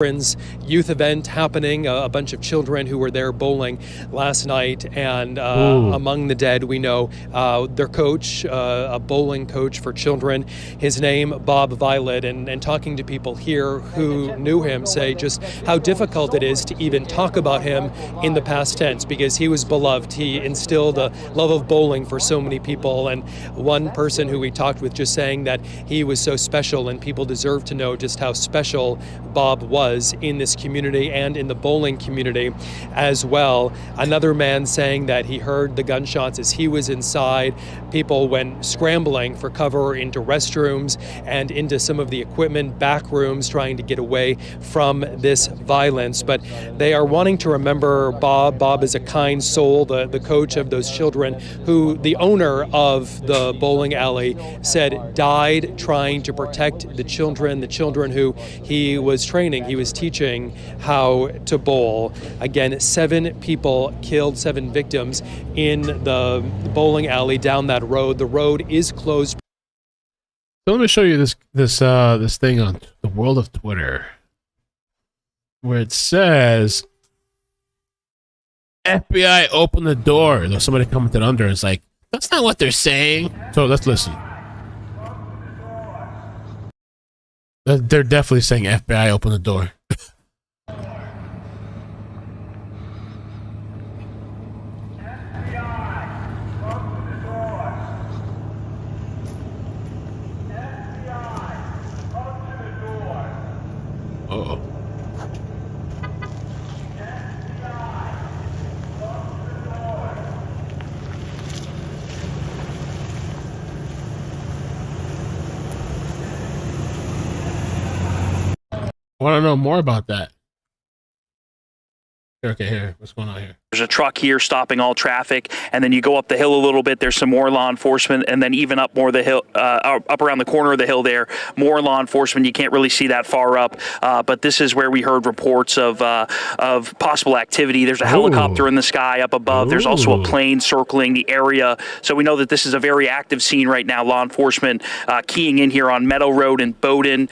youth event happening, a bunch of children who were there bowling last night, and among the dead we know their coach, a bowling coach for children, his name Bob Violet, and talking to people here who knew him say just how difficult it is to even talk about him in the past tense, because he was beloved. He instilled a love of bowling for so many people, and one person who we talked with just saying that he was so special and people deserve to know just how special Bob was in this community and in the bowling community as well. Another man saying that he heard the gunshots as he was inside. People went scrambling for cover into restrooms and into some of the equipment back rooms, trying to get away from this violence. But they are wanting to remember Bob. Bob is a kind soul, the coach of those children who the owner of the bowling alley said died trying to protect the children who he was training. He was teaching how to bowl. Again, 7 people killed, 7 victims in the bowling alley down that road. The road is closed. So let me show you this thing on the world of Twitter, where it says FBI open the door. There's somebody commented under. It's like, that's not what they're saying. So let's listen. They're definitely saying FBI open the door. Uh-oh. I want to know more about that. Okay, here. What's going on here? There's a truck here stopping all traffic, and then you go up the hill a little bit. There's some more law enforcement, and then even up more the hill, up around the corner of the hill there, more law enforcement. You can't really see that far up, but this is where we heard reports of possible activity. There's a helicopter in the sky up above. There's also a plane circling the area, so we know that this is a very active scene right now. Law enforcement keying in here on Meadow Road in Bowdoin.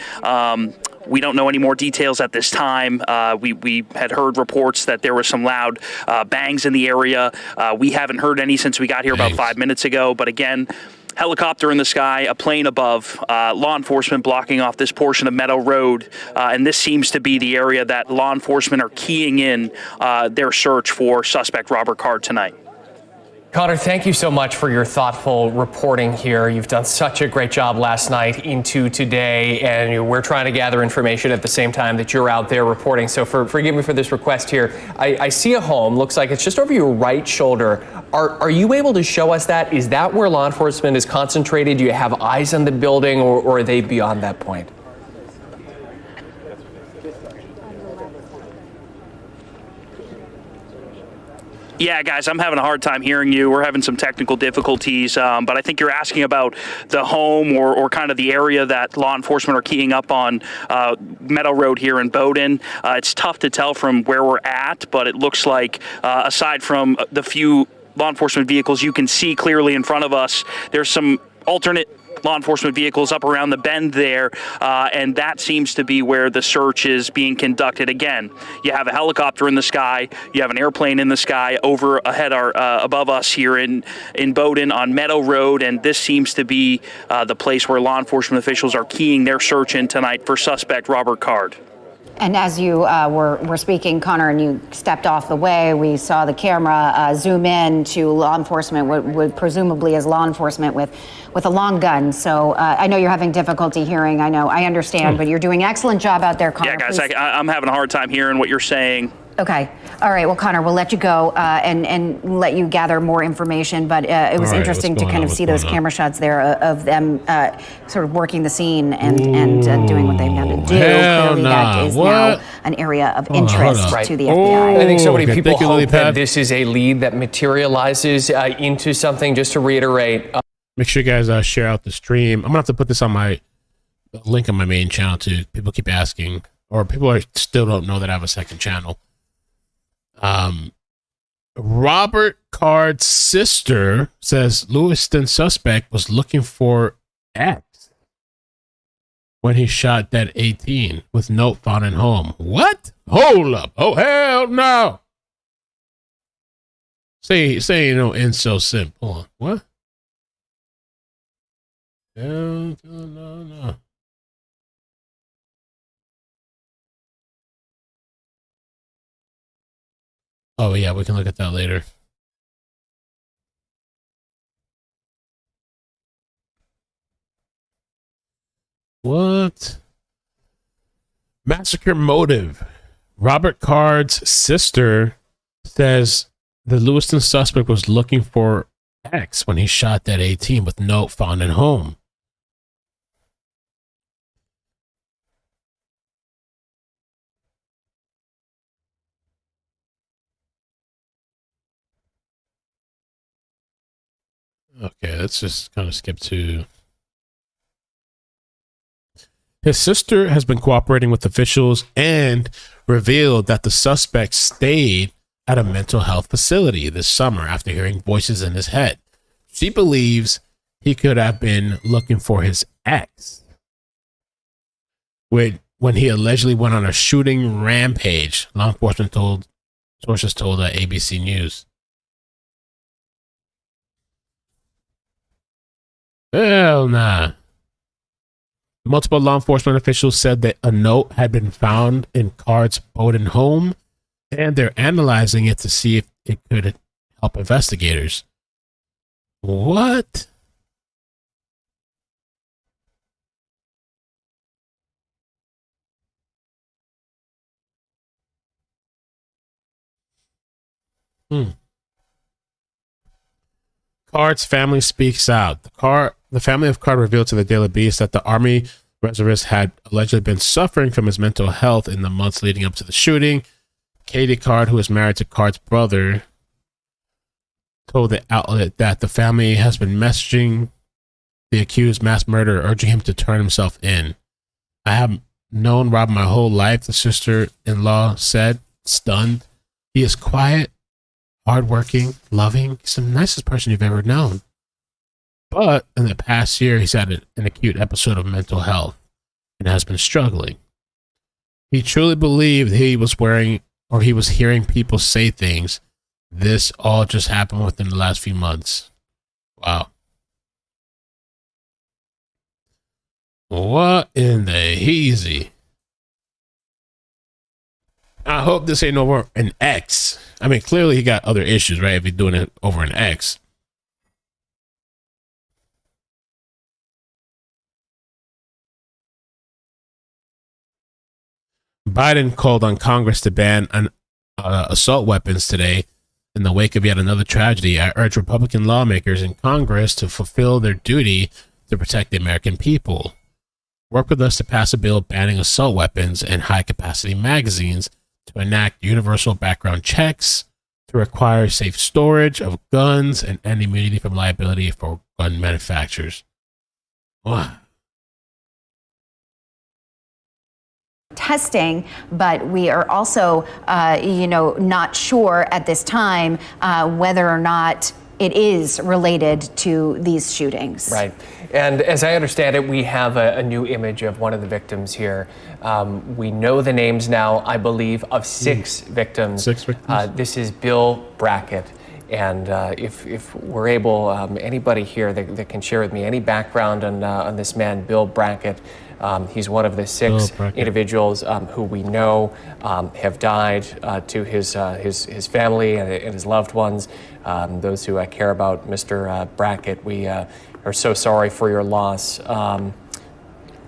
We don't know any more details at this time. We had heard reports that there was some loud bangs in the area. We haven't heard any since we got here about 5 minutes ago. But again, helicopter in the sky, a plane above, law enforcement blocking off this portion of Meadow Road. And this seems to be the area that law enforcement are keying in their search for suspect Robert Card tonight. Connor, thank you so much for your thoughtful reporting here. You've done such a great job last night into today, and we're trying to gather information at the same time that you're out there reporting. So forgive me for this request here. I see a home, looks like it's just over your right shoulder. Are you able to show us that? Is that where law enforcement is concentrated? Do you have eyes on the building, or are they beyond that point? Yeah, guys, I'm having a hard time hearing you. We're having some technical difficulties, but I think you're asking about the home or kind of the area that law enforcement are keying up on Meadow Road here in Bowdoin. It's tough to tell from where we're at, but it looks like aside from the few law enforcement vehicles you can see clearly in front of us, there's some alternate law enforcement vehicles up around the bend there, and that seems to be where the search is being conducted. Again, you have a helicopter in the sky, you have an airplane in the sky over ahead above us here in Bowdoin on Meadow Road, and this seems to be the place where law enforcement officials are keying their search in tonight for suspect Robert Card. And as you were speaking, Connor, and you stepped off the way, we saw the camera zoom in to law enforcement, what presumably is law enforcement with a long gun. So I know you're having difficulty hearing. I understand, but you're doing an excellent job out there, Connor. Yeah, guys, I'm having a hard time hearing what you're saying. Okay. All right. Well, Connor, we'll let you go and let you gather more information. But it was interesting to kind of see those camera shots there of them sort of working the scene and doing what they've got to do. Clearly, that is now an area of interest to the FBI. I think so many people hope that this is a lead that materializes into something. Just to reiterate. Make sure you guys share out the stream. I'm going to have to put this on my link on my main channel, too. People keep asking, or people still don't know that I have a second channel. Robert Card's sister says Lewiston suspect was looking for X. when he shot dead 18 with note found in home. What? Hold up. Oh, hell no. Say no, and so simple. What? No. Oh, yeah, we can look at that later. What? Massacre motive. Robert Card's sister says the Lewiston suspect was looking for X when he shot that 18 with note found at home. Okay, let's just kind of skip to... His sister has been cooperating with officials and revealed that the suspect stayed at a mental health facility this summer after hearing voices in his head. She believes he could have been looking for his ex when he allegedly went on a shooting rampage, law enforcement sources told ABC News. Hell nah. Multiple law enforcement officials said that a note had been found in Card's Bowdoin home, and they're analyzing it to see if it could help investigators. What? Card's family speaks out. The family of Card revealed to the Daily Beast that the Army reservist had allegedly been suffering from his mental health in the months leading up to the shooting. Katie Card, who is married to Card's brother, told the outlet that the family has been messaging the accused mass murderer, urging him to turn himself in. I have known Rob my whole life, the sister-in-law said, stunned. He is quiet, hardworking, loving. He's the nicest person you've ever known. But in the past year, he's had an acute episode of mental health and has been struggling. He truly believed he was hearing people say things. This all just happened within the last few months. Wow. What in the heezy? I hope this ain't over an ex. I mean, clearly he got other issues, right? If he's doing it over an ex. Biden called on Congress to ban assault weapons today in the wake of yet another tragedy. I urge Republican lawmakers in Congress to fulfill their duty to protect the American people. Work with us to pass a bill banning assault weapons and high-capacity magazines, to enact universal background checks, to require safe storage of guns, and end immunity from liability for gun manufacturers. What? Testing, but we are also, not sure at this time whether or not it is related to these shootings. Right. And as I understand it, we have a new image of one of the victims here. We know the names now, I believe, of six victims. Six victims. This is Bill Brackett. And if we're able, anybody here that can share with me any background on this man, Bill Brackett. He's one of the six individuals who we know have died, to his family and his loved ones, those who care about Mr. Brackett. We are so sorry for your loss.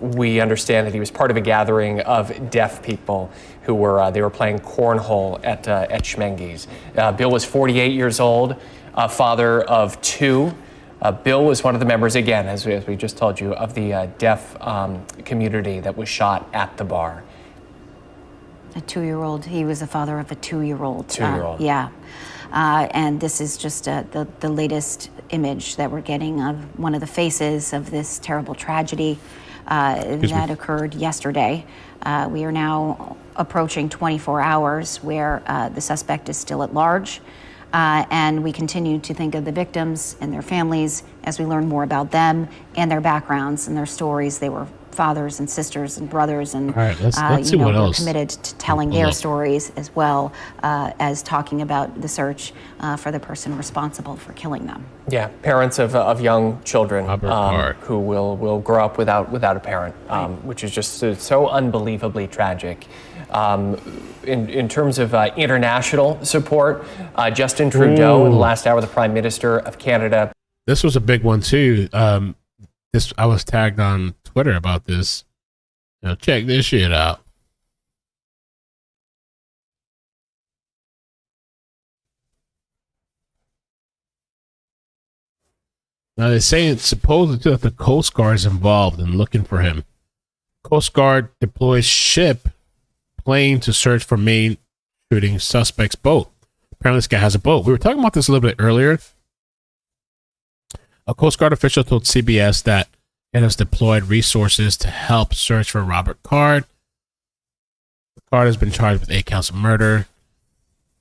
We understand that he was part of a gathering of deaf people who were playing cornhole at Schmenge's. Bill was 48 years old, father of two. Bill was one of the members, again, as we just told you, of the deaf community that was shot at the bar. A 2-year-old. He was the father of a 2-year-old. 2-year-old. Yeah. And this is just the latest image that we're getting of one of the faces of this terrible tragedy that occurred yesterday. We are now approaching 24 hours where the suspect is still at large. And we continue to think of the victims and their families as we learn more about them and their backgrounds and their stories. They were fathers and sisters and brothers, and all right, let's see what were else. committed to telling their stories as well as talking about the search for the person responsible for killing them. Yeah, parents of young children who will grow up without a parent, which is just so unbelievably tragic. In terms of international support, Justin Trudeau, in the last hour, the Prime Minister of Canada. This was a big one too. I was tagged on Twitter about this. Check this shit out. Now they're saying supposedly that the Coast Guard is involved in looking for him. Coast Guard deploys ship plane to search for Maine shooting suspect's boat. Apparently this guy has a boat. We were talking about this a little bit earlier. A Coast Guard official told CBS that it has deployed resources to help search for Robert Card. Card has been charged with 8 counts of murder.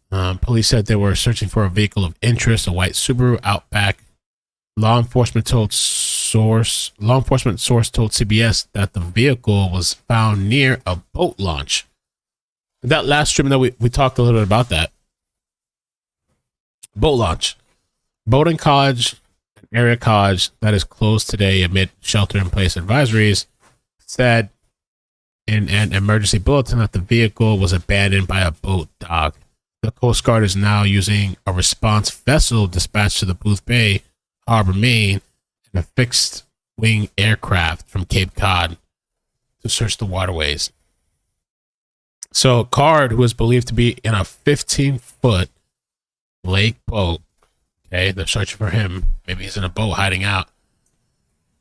Police said they were searching for a vehicle of interest, a white Subaru Outback. Law enforcement source told CBS that the vehicle was found near a boat launch. That last stream, that we talked a little bit about that. Boat launch. Bowdoin College, an area college that is closed today amid shelter-in-place advisories, said in an emergency bulletin that the vehicle was abandoned by a boat dock. The Coast Guard is now using a response vessel dispatched to the Booth Bay Harbor, Maine, and a fixed-wing aircraft from Cape Cod to search the waterways. So Card, who is believed to be in a 15-foot lake boat, okay, they're searching for him. Maybe he's in a boat hiding out.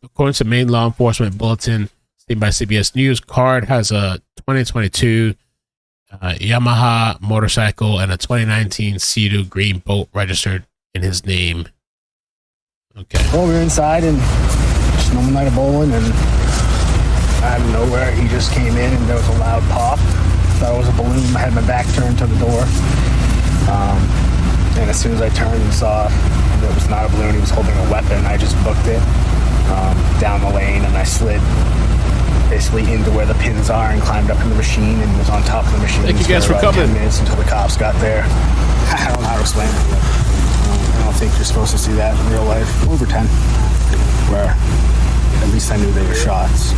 According to Maine law enforcement bulletin seen by CBS News, Card has a 2022 Yamaha motorcycle and a 2019 Sea-Doo green boat registered in his name. Okay. Well, we were inside and just normal night of bowling, and out of nowhere he just came in and there was a loud pop. Thought it was a balloon. I had my back turned to the door. And as soon as I turned and saw that it was not a balloon, he was holding a weapon, I just booked it down the lane, and I slid basically into where the pins are and climbed up in the machine and was on top of the machine. Thank you guys for coming. 10 minutes until the cops got there. I don't know how to explain it. I don't think you're supposed to see that in real life. Over 10, where at least I knew they were shots.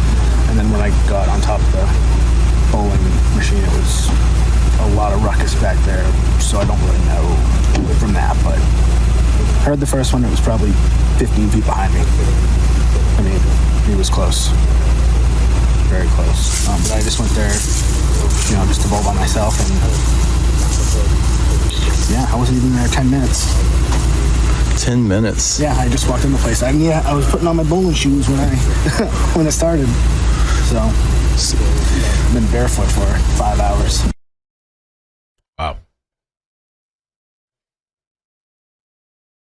And then when I got on top of the bowling machine, it was a lot of ruckus back there, so I don't really know from that, but I heard the first one. It was probably 15 feet behind me. I mean, he was close, very close. But I just went there, just to bowl by myself, and yeah, I wasn't even there 10 minutes. 10 minutes? Yeah, I just walked in the place. I was putting on my bowling shoes when when it started, so I've been barefoot for 5 hours. Wow.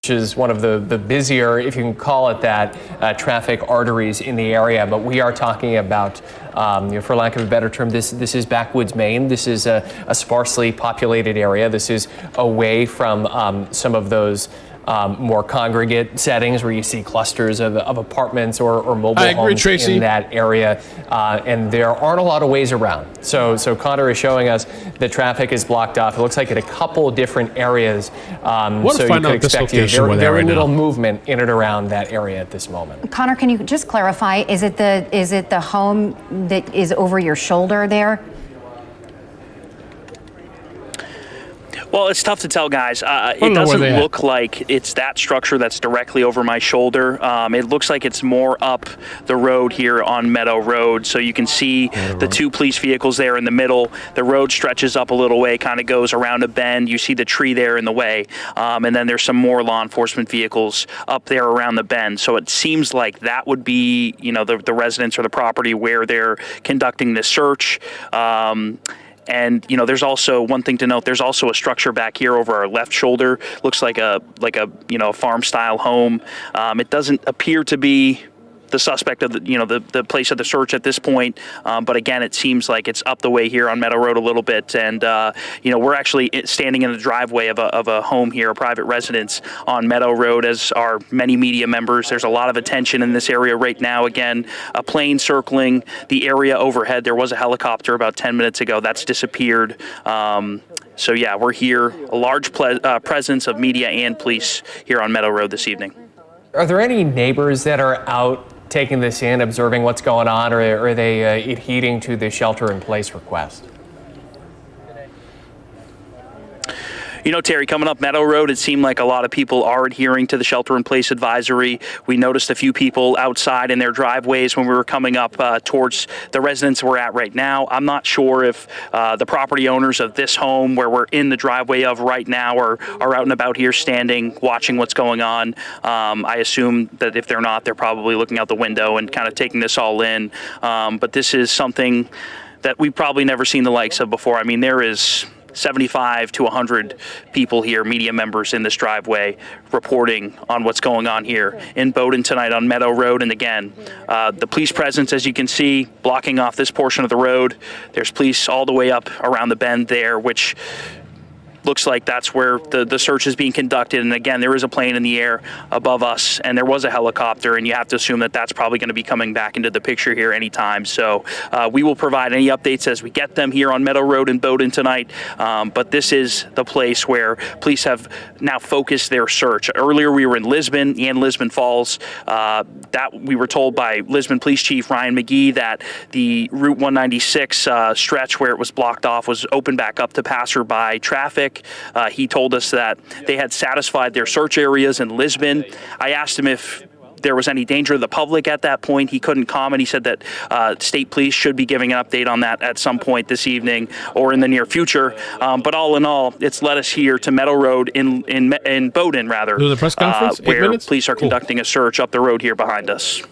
Which is one of the busier, if you can call it that, traffic arteries in the area. But we are talking about, for lack of a better term, this is backwoods Maine. This is a sparsely populated area. This is away from some of those more congregate settings where you see clusters of apartments or mobile homes Tracy. In that area, and there aren't a lot of ways around. So Connor is showing us the traffic is blocked off. It looks like in a couple different areas. So you could expect very little movement in and around that area at this moment. Connor, can you just clarify? Is it the home that is over your shoulder there? Well, it's tough to tell, guys. It doesn't look like it's that structure that's directly over my shoulder. It looks like it's more up the road here on Meadow Road. So you can see the 2 police vehicles there in the middle. The road stretches up a little way, kind of goes around a bend. You see the tree there in the way. And then there's some more law enforcement vehicles up there around the bend. So it seems like that would be, the residence or the property where they're conducting this search. And there's also one thing to note. There's also a structure back here over our left shoulder. Looks like a farm style home. It doesn't appear to be the suspect of the place of the search at this point. But again, it seems like it's up the way here on Meadow Road a little bit, and we're actually standing in the driveway of a home here, a private residence on Meadow Road, as are many media members. There's a lot of attention in this area right now. Again, a plane circling the area overhead. There was a helicopter about 10 minutes ago. That's disappeared. So yeah, we're here. A large presence of media and police here on Meadow Road this evening. Are there any neighbors that are out taking this in, observing what's going on, or are they adhering to the shelter-in-place request? Terry, coming up Meadow Road, it seemed like a lot of people are adhering to the shelter-in-place advisory. We noticed a few people outside in their driveways when we were coming up towards the residence we're at right now. I'm not sure if the property owners of this home, where we're in the driveway of right now, are out and about here standing, watching what's going on. I assume that if they're not, they're probably looking out the window and kind of taking this all in. But this is something that we've probably never seen the likes of before. I mean, there is 75 to 100 people here, media members in this driveway, reporting on what's going on here in Bowdoin tonight on Meadow Road. And again, the police presence, as you can see, blocking off this portion of the road. There's police all the way up around the bend there, which looks like that's where the search is being conducted. And again, there is a plane in the air above us, and there was a helicopter, and you have to assume that that's probably going to be coming back into the picture here anytime. So we will provide any updates as we get them here on Meadow Road in Bowdoin tonight. But this is the place where police have now focused their search. Earlier we were in Lisbon and Lisbon Falls. That we were told by Lisbon Police Chief Ryan McGee that the Route 196 stretch where it was blocked off was opened back up to passerby traffic. He told us that they had satisfied their search areas in Lisbon. I asked him if there was any danger to the public at that point. He couldn't comment. He said that state police should be giving an update on that at some point this evening or in the near future. But all in all, it's led us here to Meadow Road in Bowdoin, rather, the press conference? where police are conducting a search up the road here behind us.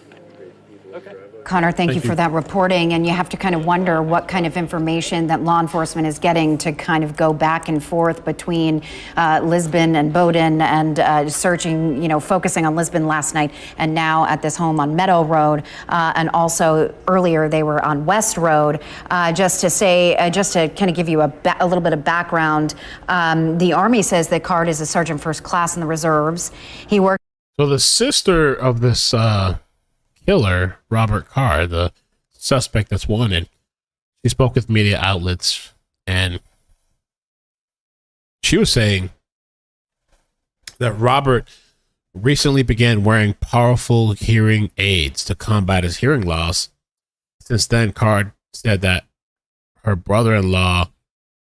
Connor, thank you for that reporting. And you have to kind of wonder what kind of information that law enforcement is getting to kind of go back and forth between Lisbon and Bowdoin and searching, focusing on Lisbon last night and now at this home on Meadow Road. And also earlier they were on West Road. Just to kind of give you a little bit of background, the Army says that Card is a sergeant first class in the reserves. He worked. So the sister of this killer, Robert Carr, the suspect that's wanted, she spoke with media outlets, and she was saying that Robert recently began wearing powerful hearing aids to combat his hearing loss. Since then, Carr said that her brother-in-law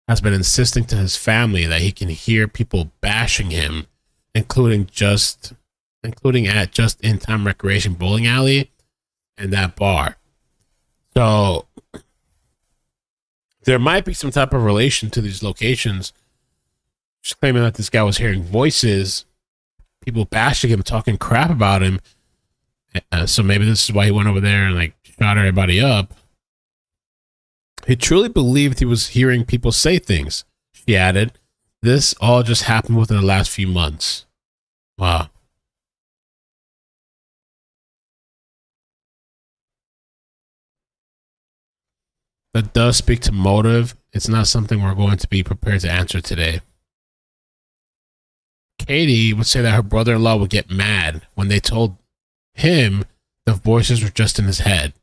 has been insisting to his family that he can hear people bashing him, including at just-in-time recreation bowling alley and that bar. So there might be some type of relation to these locations. Just claiming that this guy was hearing voices, people bashing him, talking crap about him. So maybe this is why he went over there and shot everybody up. He truly believed he was hearing people say things. She added, "This all just happened within the last few months." Wow. That does speak to motive. It's not something we're going to be prepared to answer today. Katie would say that her brother-in-law would get mad when they told him the voices were just in his head.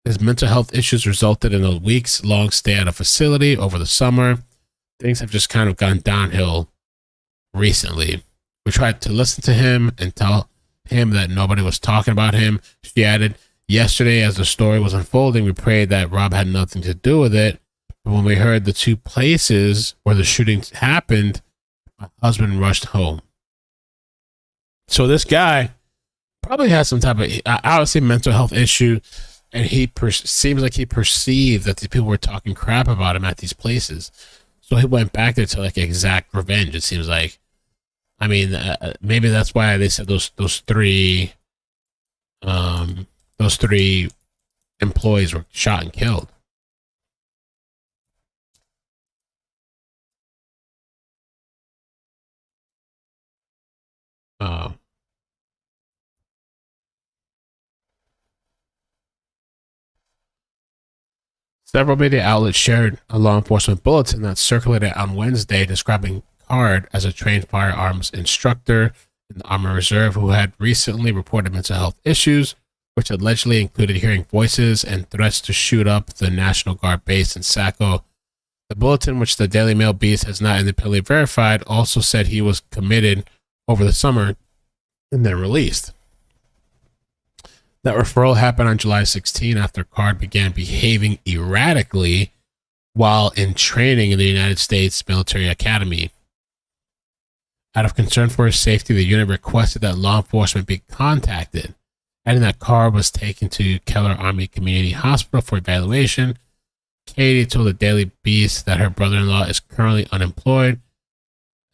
His mental health issues resulted in a weeks-long stay at a facility over the summer. Things have just kind of gone downhill recently. We tried to listen to him and tell him that nobody was talking about him. She added, "Yesterday, as the story was unfolding, we prayed that Rob had nothing to do with it. But when we heard the two places where the shootings happened, my husband rushed home." So this guy probably has some type of, I would say, mental health issue, and he seems like he perceived that these people were talking crap about him at these places. So he went back there to exact revenge, it seems like. I mean, maybe that's why they said those three employees were shot and killed. Several media outlets shared a law enforcement bulletin that circulated on Wednesday describing Card as a trained firearms instructor in the Army Reserve who had recently reported mental health issues, which allegedly included hearing voices and threats to shoot up the National Guard base in Saco. The bulletin, which the Daily Mail Beast has not independently verified, also said he was committed over the summer and then released. That referral happened on July 16 after Card began behaving erratically while in training in the United States Military Academy. Out of concern for his safety, the unit requested that law enforcement be contacted, adding that Card was taken to Keller Army Community Hospital for evaluation. Katie told the Daily Beast that her brother-in-law is currently unemployed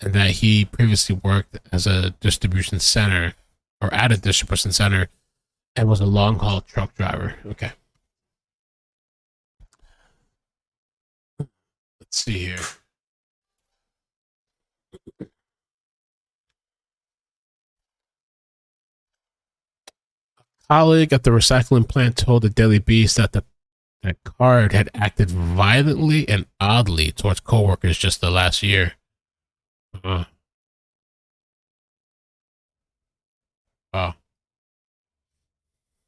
and that he previously worked as a distribution center or at a distribution center and was a long-haul truck driver. Okay. Let's see here. A colleague at the recycling plant told the Daily Beast that that Card had acted violently and oddly towards coworkers just the last year. Wow.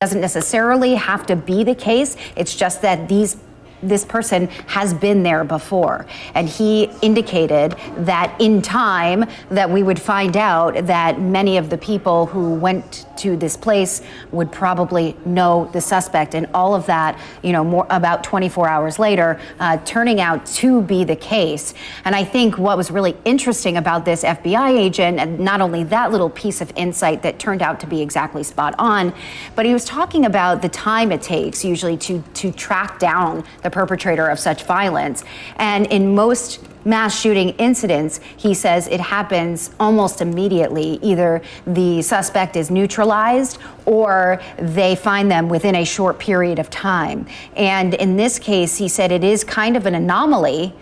Doesn't necessarily have to be the case. It's just that this person has been there before. And he indicated that in time that we would find out that many of the people who went to this place would probably know the suspect, and all of that, more about 24 hours later, turning out to be the case. And I think what was really interesting about this FBI agent, and not only that little piece of insight that turned out to be exactly spot on, but he was talking about the time it takes usually to track down the perpetrator of such violence. And in most mass shooting incidents, he says it happens almost immediately. Either the suspect is neutralized or they find them within a short period of time. And in this case, he said it is kind of an anomaly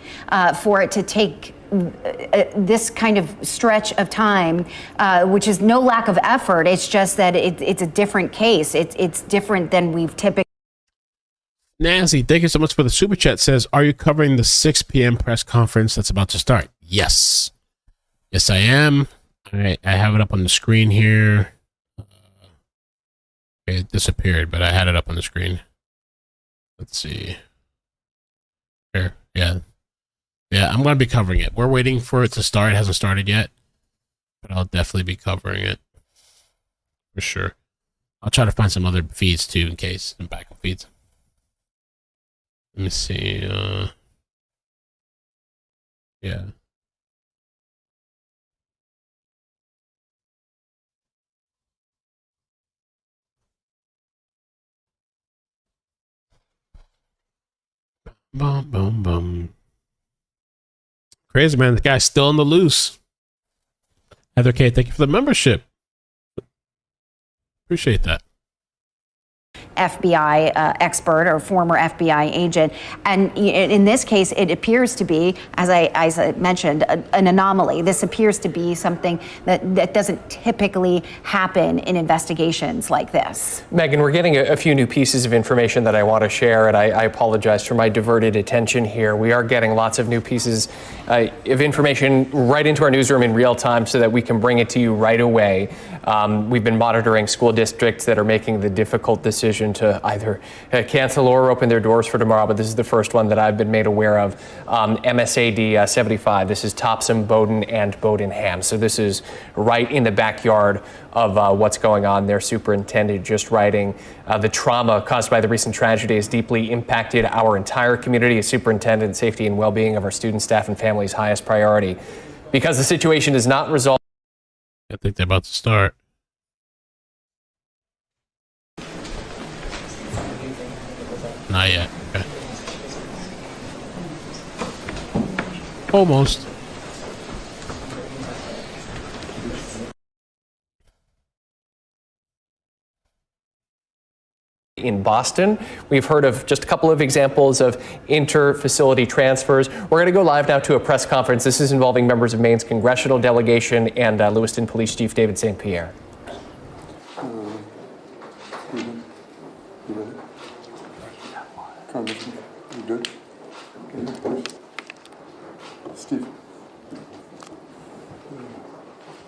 for it to take this kind of stretch of time, which is no lack of effort. It's just that it's a different case. It's different than we've typically. Nancy, thank you so much for the super chat. Says, are you covering the 6 p.m. press conference that's about to start? Yes. Yes, I am. I have it up on the screen here. It disappeared, but I had it up on the screen. Let's see. Here. Yeah. Yeah, I'm going to be covering it. We're waiting for it to start. It hasn't started yet, but I'll definitely be covering it for sure. I'll try to find some other feeds too in case, some backup feeds. Let me see. Yeah. Boom, boom, boom. Crazy, man. The guy's still on the loose. Heather K, thank you for the membership. Appreciate that. FBI expert or former FBI agent. And in this case, it appears to be, as I mentioned, an anomaly. This appears to be something that doesn't typically happen in investigations like this. Megan, we're getting a few new pieces of information that I want to share, and I apologize for my diverted attention here. We are getting lots of new pieces of information right into our newsroom in real time so that we can bring it to you right away. We've been monitoring school districts that are making the difficult decision to either cancel or open their doors for tomorrow, but this is the first one that I've been made aware of. MSAD 75, this is Topsom, Bowdoin, and Bowdoinham. So this is right in the backyard of what's going on there. Superintendent just writing, the trauma caused by the recent tragedy has deeply impacted our entire community. As superintendent, safety and well-being of our students, staff, and families highest priority. Because the situation is not resolved. I think they're about to start. Not yet. Okay. Almost. In Boston, we've heard of just a couple of examples of inter-facility transfers. We're going to go live now to a press conference. This is involving members of Maine's Congressional delegation and Lewiston Police Chief David St. Pierre. Congressman, you good? Steve.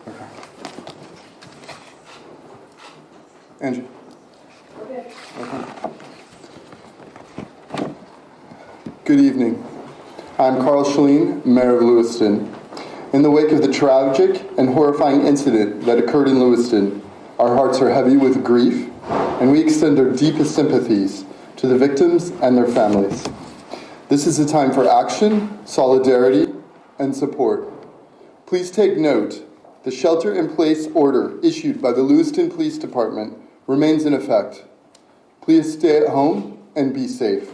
Okay. Angie. Okay. Good evening. I'm Carl Schleen, Mayor of Lewiston. In the wake of the tragic and horrifying incident that occurred in Lewiston, our hearts are heavy with grief, and we extend our deepest sympathies to the victims and their families. This is a time for action, solidarity, and support. Please take note, the shelter-in-place order issued by the Lewiston Police Department remains in effect. Please stay at home and be safe.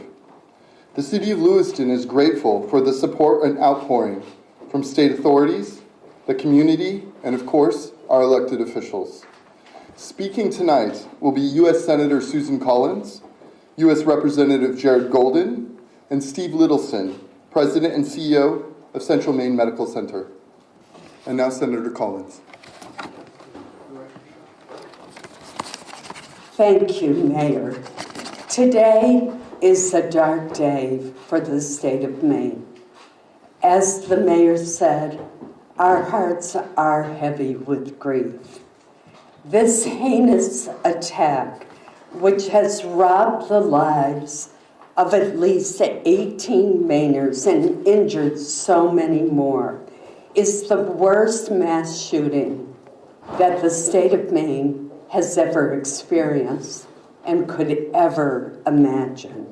The City of Lewiston is grateful for the support and outpouring from state authorities, the community, and of course, our elected officials. Speaking tonight will be U.S. Senator Susan Collins, U.S. Representative Jared Golden, and Steve Littleson, President and CEO of Central Maine Medical Center. And now Senator Collins. Thank you, Mayor. Today is a dark day for the state of Maine. As the mayor said, our hearts are heavy with grief. This heinous attack, which has robbed the lives of at least 18 Mainers and injured so many more, is the worst mass shooting that the state of Maine has ever experienced and could ever imagine.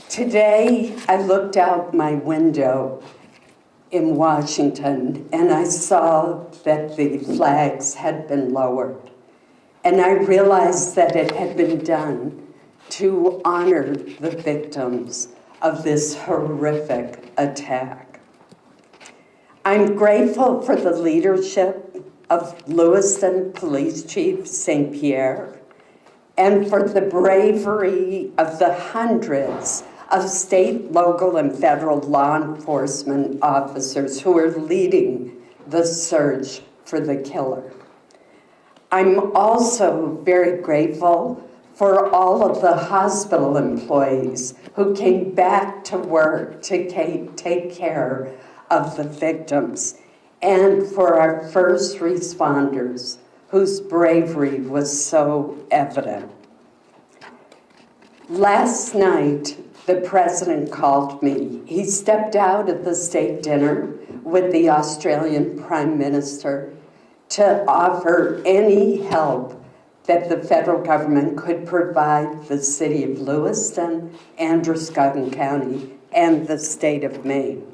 Today, I looked out my window in Washington and I saw that the flags had been lowered. And I realized that it had been done to honor the victims of this horrific attack. I'm grateful for the leadership of Lewiston Police Chief St. Pierre and for the bravery of the hundreds of state, local, and federal law enforcement officers who are leading the search for the killer. I'm also very grateful for all of the hospital employees who came back to work to take care of the victims, and for our first responders whose bravery was so evident. Last night, the president called me. He stepped out of the state dinner with the Australian Prime Minister to offer any help that the federal government could provide the city of Lewiston, Androscoggin County, and the state of Maine.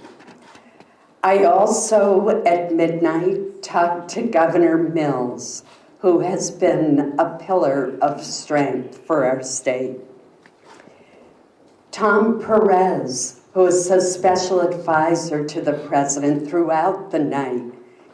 I also, at midnight, talked to Governor Mills, who has been a pillar of strength for our state. Tom Perez, who is a special advisor to the president throughout the night,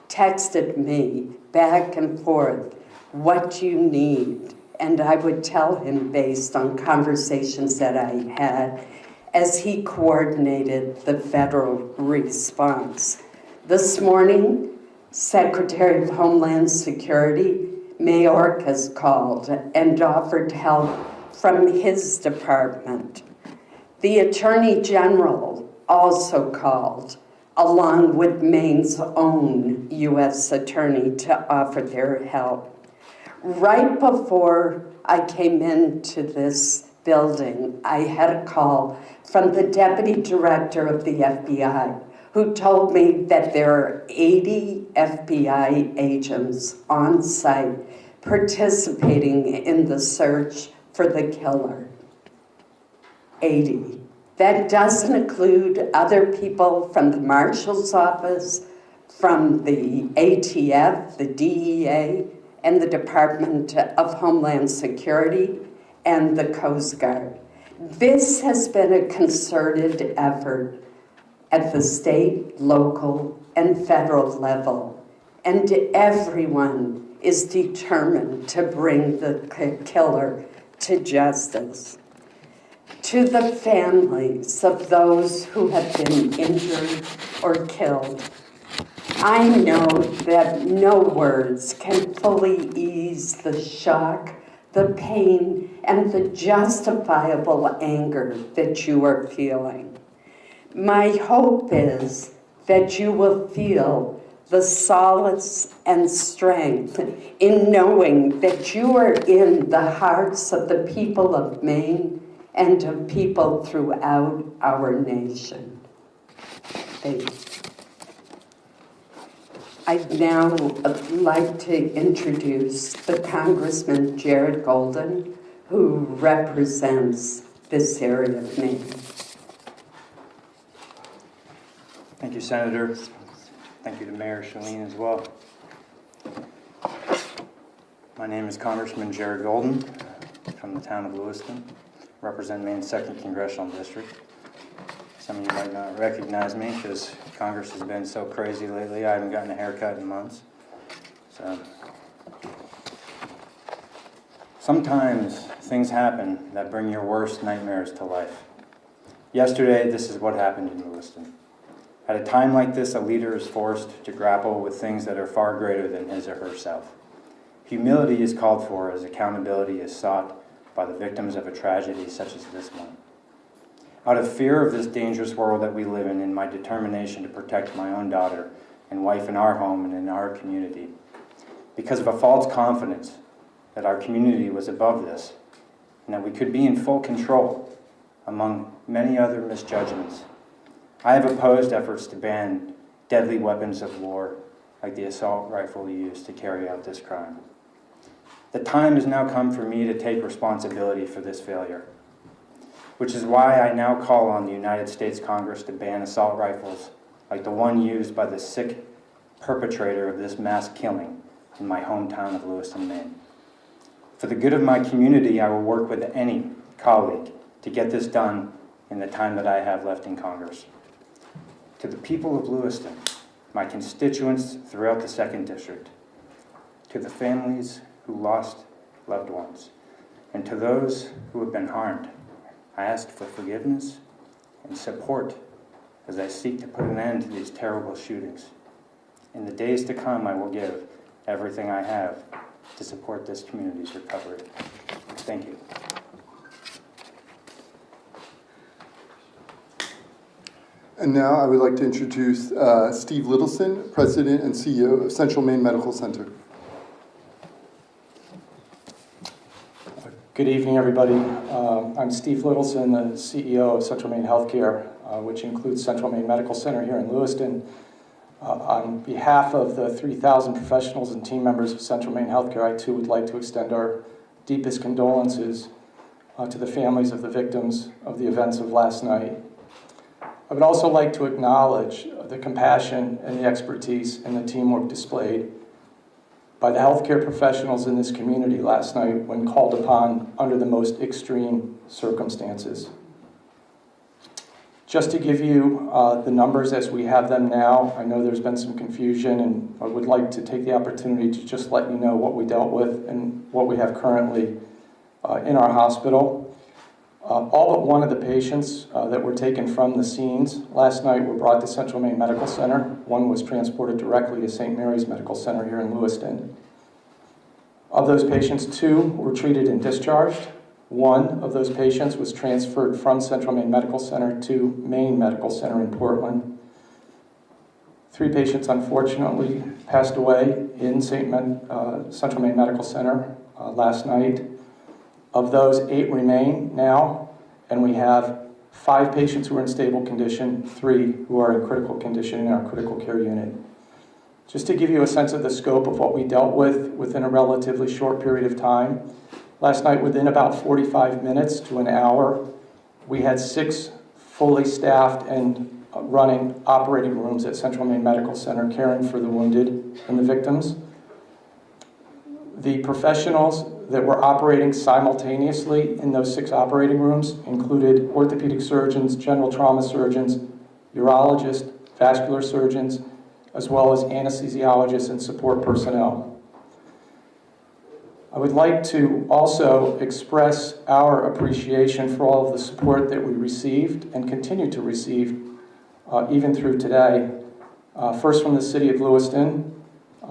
texted me back and forth, what you need, and I would tell him based on conversations that I had as he coordinated the federal response. This morning, Secretary of Homeland Security, Mayorkas, called and offered help from his department. The Attorney General also called, along with Maine's own U.S. Attorney, to offer their help. Right before I came into this building, I had a call from the Deputy Director of the FBI, who told me that there are 80 FBI agents on site participating in the search for the killer. 80. That doesn't include other people from the Marshal's Office, from the ATF, the DEA, and the Department of Homeland Security, and the Coast Guard. This has been a concerted effort at the state, local, and federal level, and everyone is determined to bring the killer to justice. To the families of those who have been injured or killed, I know that no words can fully ease the shock, the pain, and the justifiable anger that you are feeling. My hope is that you will feel the solace and strength in knowing that you are in the hearts of the people of Maine and of people throughout our nation. Thank you. I'd now like to introduce the Congressman Jared Golden, who represents this area of Maine. Thank you, Senator. Thank you to Mayor Chalene as well. My name is Congressman Jared Golden from the town of Lewiston, represent Maine's 2nd Congressional District. Some of you might not recognize me because Congress has been so crazy lately. I haven't gotten a haircut in months. So sometimes things happen that bring your worst nightmares to life. Yesterday, this is what happened in Lewiston. At a time like this, a leader is forced to grapple with things that are far greater than his or herself. Humility is called for as accountability is sought by the victims of a tragedy such as this one. Out of fear of this dangerous world that we live in my determination to protect my own daughter and wife in our home and in our community, because of a false confidence that our community was above this and that we could be in full control, among many other misjudgments, I have opposed efforts to ban deadly weapons of war like the assault rifle used to carry out this crime. The time has now come for me to take responsibility for this failure, which is why I now call on the United States Congress to ban assault rifles like the one used by the sick perpetrator of this mass killing in my hometown of Lewiston, Maine. For the good of my community, I will work with any colleague to get this done in the time that I have left in Congress. To the people of Lewiston, my constituents throughout the 2nd District, to the families who lost loved ones, and to those who have been harmed, I ask for forgiveness and support as I seek to put an end to these terrible shootings. In the days to come, I will give everything I have to support this community's recovery. Thank you. And now I would like to introduce Steve Littleson, President and CEO of Central Maine Medical Center. Good evening, everybody. I'm Steve Littleson, the CEO of Central Maine Healthcare, which includes Central Maine Medical Center here in Lewiston. On behalf of the 3,000 professionals and team members of Central Maine Healthcare, I too would like to extend our deepest condolences to the families of the victims of the events of last night. I would also like to acknowledge the compassion and the expertise and the teamwork displayed by the healthcare professionals in this community last night when called upon under the most extreme circumstances. Just to give you the numbers as we have them now, I know there's been some confusion, and I would like to take the opportunity to just let you know what we dealt with and what we have currently in our hospital. All but one of the patients that were taken from the scenes last night were brought to Central Maine Medical Center. One was transported directly to St. Mary's Medical Center here in Lewiston. Of those patients, 2 were treated and discharged. 1 of those patients was transferred from Central Maine Medical Center to Maine Medical Center in Portland. 3 patients, unfortunately, passed away in Central Maine Medical Center last night. Of those, 8 remain now, and we have 5 patients who are in stable condition, 3 who are in critical condition in our critical care unit. Just to give you a sense of the scope of what we dealt with within a relatively short period of time, last night within about 45 minutes to an hour, we had 6 fully staffed and running operating rooms at Central Maine Medical Center caring for the wounded and the victims. The professionals that were operating simultaneously in those 6 operating rooms included orthopedic surgeons, general trauma surgeons, urologists, vascular surgeons, as well as anesthesiologists and support personnel. I would like to also express our appreciation for all of the support that we received and continue to receive even through today. First from the city of Lewiston.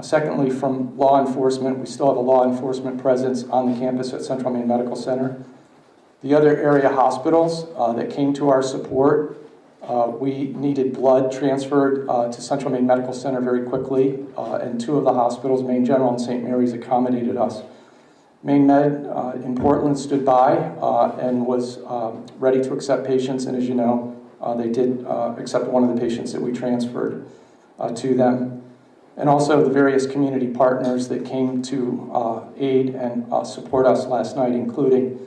Secondly, from law enforcement. We still have a law enforcement presence on the campus at Central Maine Medical Center. The other area hospitals that came to our support We needed blood transferred to Central Maine Medical Center very quickly, and two of the hospitals, Maine General and St. Mary's, accommodated us. Maine Med in Portland stood by and was ready to accept patients, and as you know, they did accept one of the patients that we transferred to them. And also the various community partners that came to aid and support us last night, including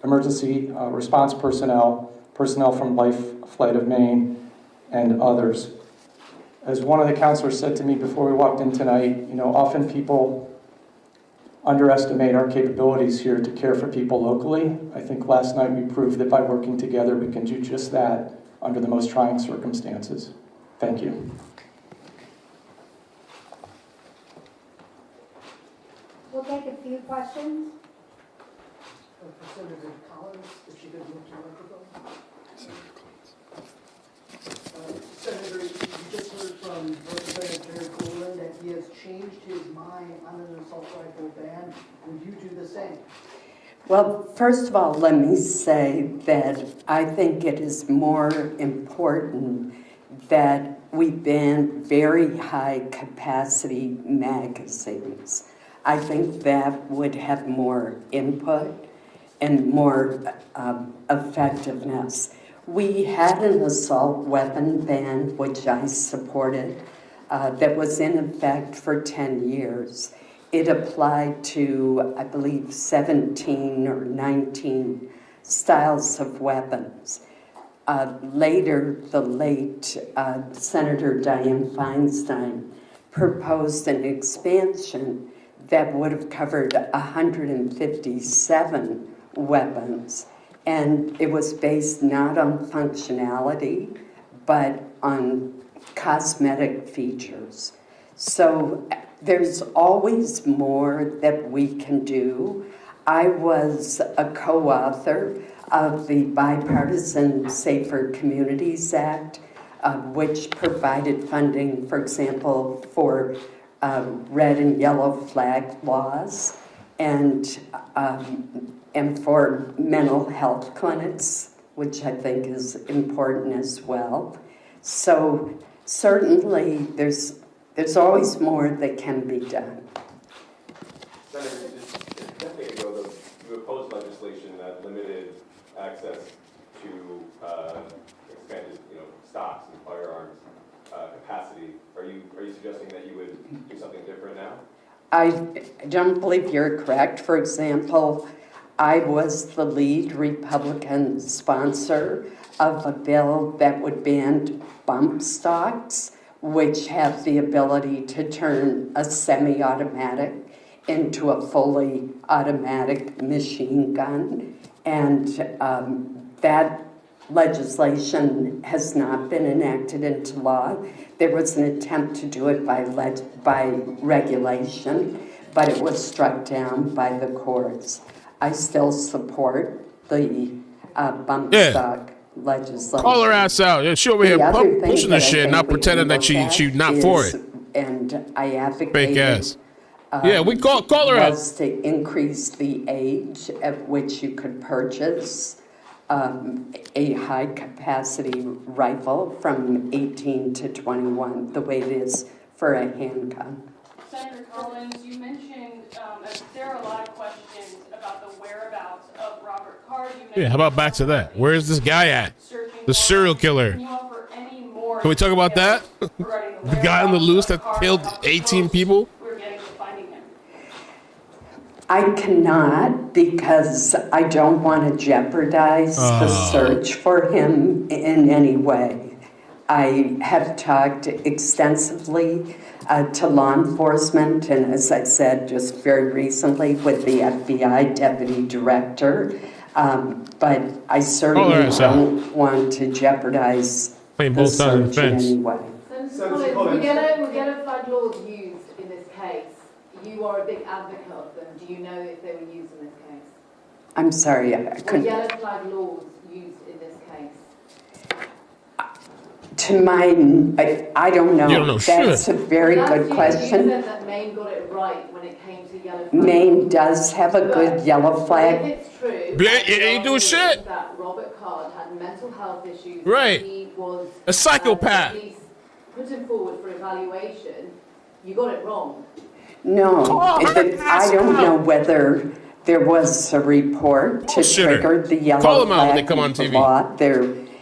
emergency response personnel, personnel from Life Flight of Maine, and others. As one of the counselors said to me before we walked in tonight, often people underestimate our capabilities here to care for people locally. I think last night we proved that by working together we can do just that under the most trying circumstances. Thank you. We'll take a few questions. For Senator Collins, if she could move to the microphone. Senator, you just heard from Representative Terry Coleman that he has changed his mind on an assault rifle ban. Would you do the same? Well, first of all, let me say that I think it is more important that we ban very high capacity magazines. I think that would have more input and more effectiveness. We had an assault weapon ban, which I supported, that was in effect for 10 years. It applied to, I believe, 17 or 19 styles of weapons. Later, the late Senator Dianne Feinstein proposed an expansion that would have covered 157 weapons. And it was based not on functionality, but on cosmetic features. So there's always more that we can do. I was a co-author of the Bipartisan Safer Communities Act, which provided funding, for example, for red and yellow flag laws and for mental health clinics, which I think is important as well. So certainly there's always more that can be done. Senator, just a decade ago, you opposed legislation that limited access to expanded, stocks and firearms capacity. Are you suggesting that you would do something different now? I don't believe you're correct. For example, I was the lead Republican sponsor of a bill that would ban bump stocks, which have the ability to turn a semi-automatic into a fully automatic machine gun. And that legislation has not been enacted into law. There was an attempt to do it by regulation, but it was struck down by the courts. I still support the bump stock legislation. Call her ass out. Yeah, she over here pushing the shit, not pretending that she not for it. And I advocate. Fake ass. Yeah, we call her out. Was to increase the age at which you could purchase a high capacity rifle from 18 to 21, the way it is for a handgun. Senator Collins, you mentioned there are a lot of questions about the whereabouts of Robert Card. Yeah, how about back to that? Where's this guy at? The serial killer. Can you offer any more? Can we talk about that? The guy on the loose that killed 18 people? We're getting to finding him. I cannot, because I don't want to jeopardize the search for him in any way. I have talked extensively to law enforcement, and as I said just very recently with the FBI deputy director, but I certainly don't want to jeopardize the search in any way. We get a flag laws used in this case. You are a big advocate of them. Do you know if they were used in this case? I'm sorry, I couldn't. Were yellow flag laws used in this case? To I don't know. You don't know That's shit. a very good You question. said that Maine got it right when it came to yellow flag. Maine does have a good yellow flag. If it's true, It ain't do shit. that Robert Card had mental health issues. Right. He was A psychopath. At least put him forward for evaluation. You got it wrong. No, I don't know whether there was a report to trigger the yellow Call them out when they flag come on of the TV. law.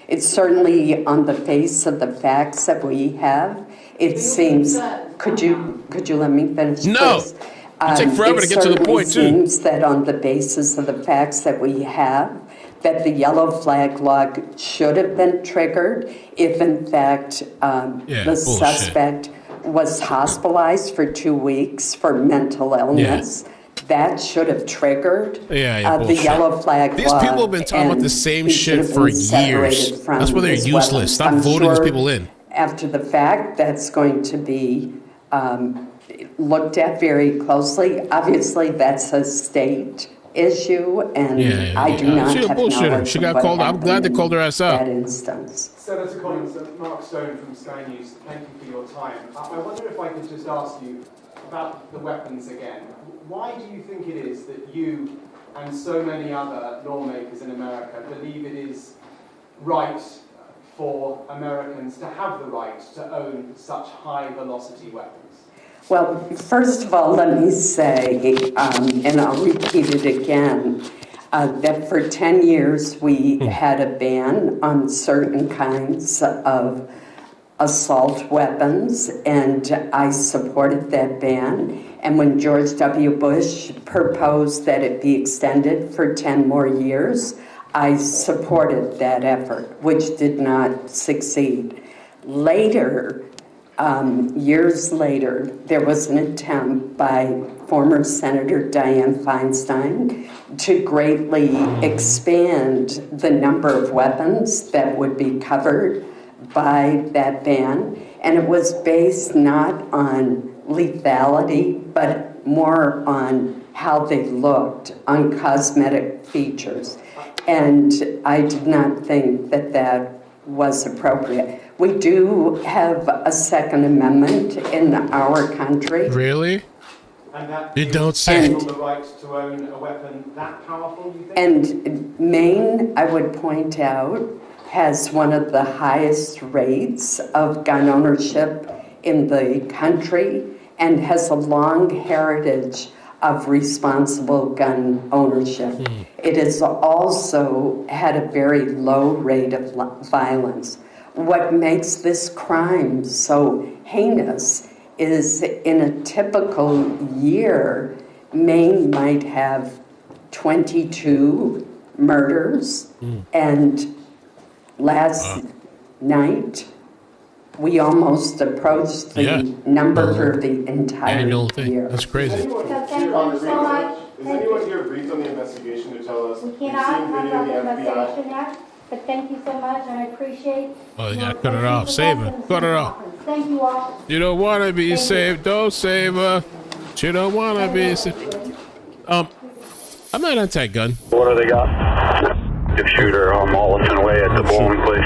It's certainly on the face of the facts that we have. It seems. Could you let me finish? No. Please? It take forever to get to the point, too. It seems that on the basis of the facts that we have, that the yellow flag law should have been triggered if, in fact, the suspect was hospitalized for 2 weeks for mental illness. Yeah. That should have triggered the bullshit. yellow flag These law. people have been talking about the same shit for years. That's why they're useless. Stop voting these people in. After the fact, that's going to be looked at very closely. Obviously, that's a state issue, and I do not have knowledge. She got called. I'm glad they called her ass out. That instance. Senator Collins, Mark Stone from Sky News. Thank you for your time. I wonder if I could just ask you about the weapons again. Why do you think it is that you and so many other lawmakers in America believe it is right for Americans to have the right to own such high-velocity weapons? Well, first of all, let me say, and I'll repeat it again, that for 10 years we had a ban on certain kinds of assault weapons, and I supported that ban. And when George W. Bush proposed that it be extended for 10 more years, I supported that effort, which did not succeed. Later, years later, there was an attempt by former Senator Dianne Feinstein to greatly expand the number of weapons that would be covered by that ban. And it was based not on lethality, but more on how they looked, on cosmetic features. And I did not think that that was appropriate. We do have a Second Amendment in our country. Really? And that you don't say. The right to own a weapon that powerful, you think? And Maine, I would point out, has one of the highest rates of gun ownership in the country and has a long heritage of responsible gun ownership. It has also had a very low rate of violence. What makes this crime so heinous is in a typical year, Maine might have 22 murders, and last night we almost approached the number for the entire year. That's crazy. Is anyone here briefed on the investigation to tell us? We cannot talk about the investigation yet, but thank you so much, and I appreciate. Oh, you gotta cut it off. Save her. Cut it off. Thank you all. You don't want to be saved. Don't save her. You don't want to be saved. I'm not anti-gun. What do they got? Active shooter on Mollison Way at the bowling place.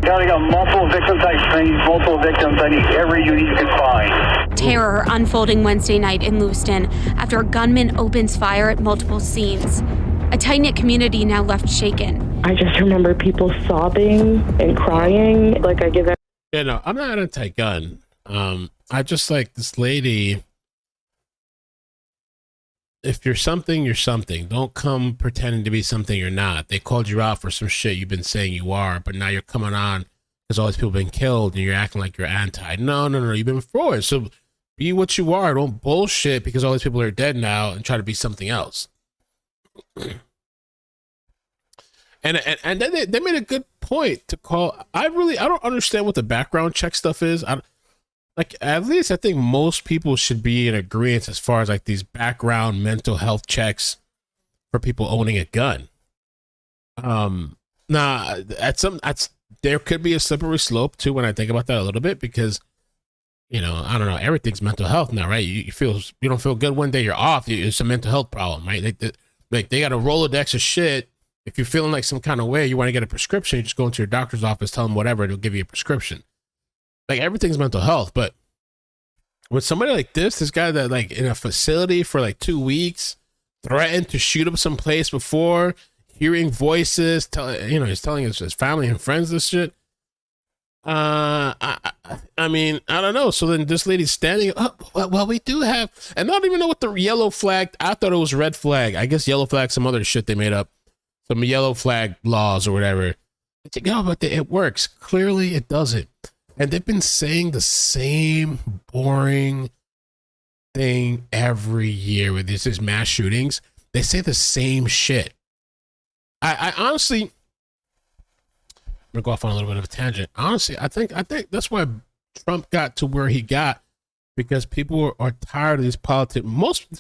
They got multiple victims. I need multiple victims. I need every unit you can find. Terror unfolding Wednesday night in Lewiston after a gunman opens fire at multiple scenes. A tight-knit community now left shaken. I just remember people sobbing and crying. Like I give that. Yeah, no, I'm not anti-gun. I just like this lady. If you're something, you're something. Don't come pretending to be something you're not. They called you out for some shit you've been saying you are, but now you're coming on because all these people have been killed and you're acting like you're anti. No, you've been for it. So be what you are. Don't bullshit because all these people are dead now and try to be something else. And then they made a good point to call. I don't understand what the background check stuff is. Like, at least I think most people should be in agreement as far as like these background mental health checks for people owning a gun. There could be a slippery slope too when I think about that a little bit, because I don't know, everything's mental health now, right? You don't feel good one day, you're off. It's a mental health problem, right? They got a Rolodex of shit. If you're feeling like some kind of way, you want to get a prescription, you just go into your doctor's office, tell them whatever, they'll give you a prescription. Like, everything's mental health. But with somebody like this guy that, like, in a facility for like 2 weeks, threatened to shoot up some place before, hearing voices, he's telling his family and friends this shit. I mean, I don't know. So then this lady's standing up. Well, we do have, and I don't even know what the yellow flag. I thought it was red flag. I guess yellow flag, some other shit they made up, some yellow flag laws or whatever. But it works. Clearly, it doesn't. And they've been saying the same boring thing every year with these mass shootings. They say the same shit. I honestly, I'm gonna go off on a little bit of a tangent. Honestly, I think that's why Trump got to where he got, because people are tired of these politics.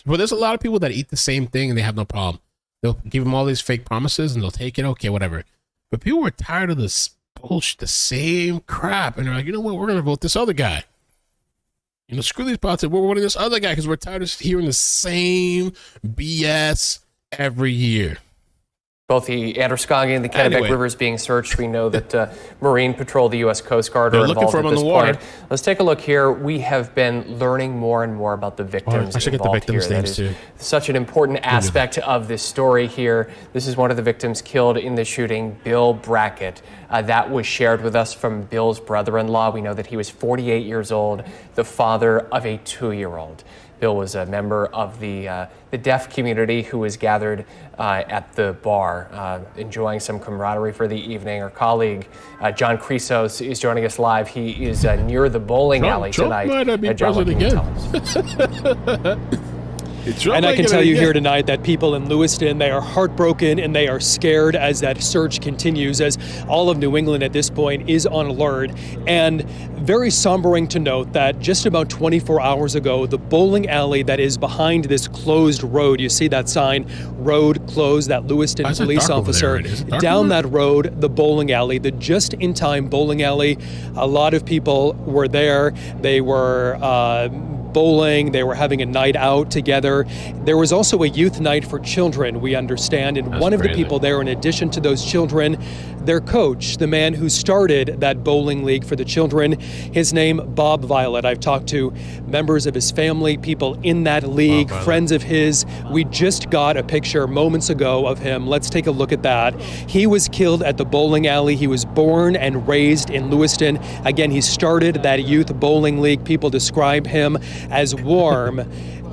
There's a lot of people that eat the same thing and they have no problem. They'll give them all these fake promises and they'll take it. Okay, whatever. But people were tired of this bullshit, the same crap, and they're like, you know what? We're gonna vote this other guy. Screw these politics. We're voting this other guy because we're tired of hearing the same BS every year. Both the Androscoggin and the Kennebec rivers being searched. We know that Marine Patrol, the U.S. Coast Guard, are involved at this point. Let's take a look here. We have been learning more and more about the victims I should get the victims' names too. Such an important aspect of this story here. This is one of the victims killed in the shooting, Bill Brackett. That was shared with us from Bill's brother-in-law. We know that he was 48 years old, the father of a 2-year-old. Bill was a member of the deaf community who was gathered at the bar, enjoying some camaraderie for the evening. Our colleague, John Chrysos, is joining us live. He is near the bowling alley tonight. Trump might be president again. And I can tell you here tonight that people in Lewiston, they are heartbroken and they are scared as that search continues, as all of New England at this point is on alert. And very sombering to note that just about 24 hours ago, the bowling alley that is behind this closed road, you see that sign, road closed, that Lewiston police officer, down that road, the bowling alley, the just-in-time bowling alley, a lot of people were there. They were bowling, they were having a night out together. There was also a youth night for children, we understand, and one of the people there, in addition to those children, their coach, the man who started that bowling league for the children, his name, Bob Violet. I've talked to members of his family, people in that league, friends of his. We just got a picture moments ago of him. Let's take a look at that. He was killed at the bowling alley. He was born and raised in Lewiston. Again, he started that youth bowling league. People describe him as warm,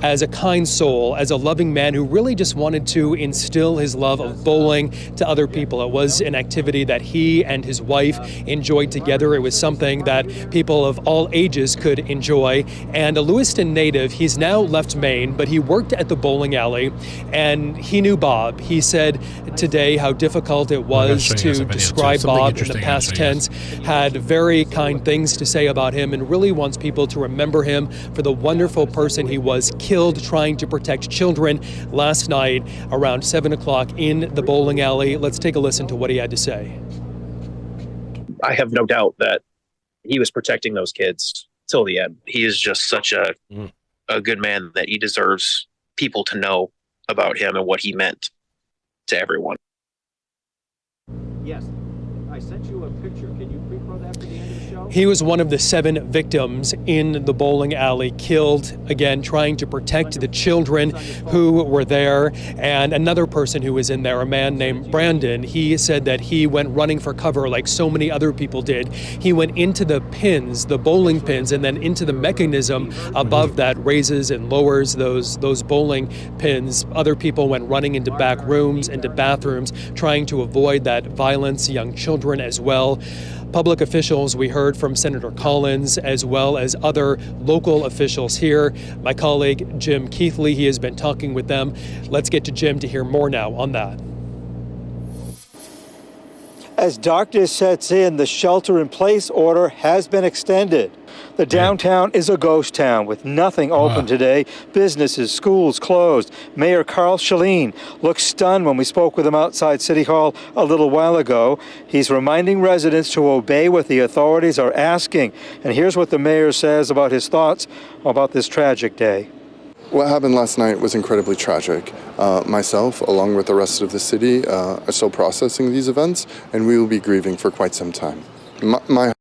as a kind soul, as a loving man who really just wanted to instill his love of bowling to other people. It was an activity that he and his wife enjoyed together. It was something that people of all ages could enjoy. And a Lewiston native, he's now left Maine, but he worked at the bowling alley, and he knew Bob. He said today how difficult it was to describe Bob in the past tense, had very kind things to say about him, and really wants people to remember him for the wonderful person he was, killed trying to protect children last night around 7 o'clock in the bowling alley. Let's take a listen to what he had to say. I have no doubt that he was protecting those kids till the end. He is just such a good man that he deserves people to know about him and what he meant to everyone. Yes, I sent you a picture. Can you pre-pro that for the end of the show? He was one of the 7 victims in the bowling alley, killed, again, trying to protect the children who were there. And another person who was in there, a man named Brandon, he said that he went running for cover like so many other people did. He went into the pins, the bowling pins, and then into the mechanism above that raises and lowers those bowling pins. Other people went running into back rooms, into bathrooms, trying to avoid that violence, young children as well. Public officials, we heard from Senator Collins, as well as other local officials here. My colleague, Jim Keithley, he has been talking with them. Let's get to Jim to hear more now on that. As darkness sets in, the shelter-in-place order has been extended. The downtown is a ghost town with nothing open today. Businesses, schools closed. Mayor Carl Schelin looked stunned when we spoke with him outside City Hall a little while ago. He's reminding residents to obey what the authorities are asking. And here's what the mayor says about his thoughts about this tragic day. What happened last night was incredibly tragic. Myself, along with the rest of the city, are still processing these events, and we will be grieving for quite some time. My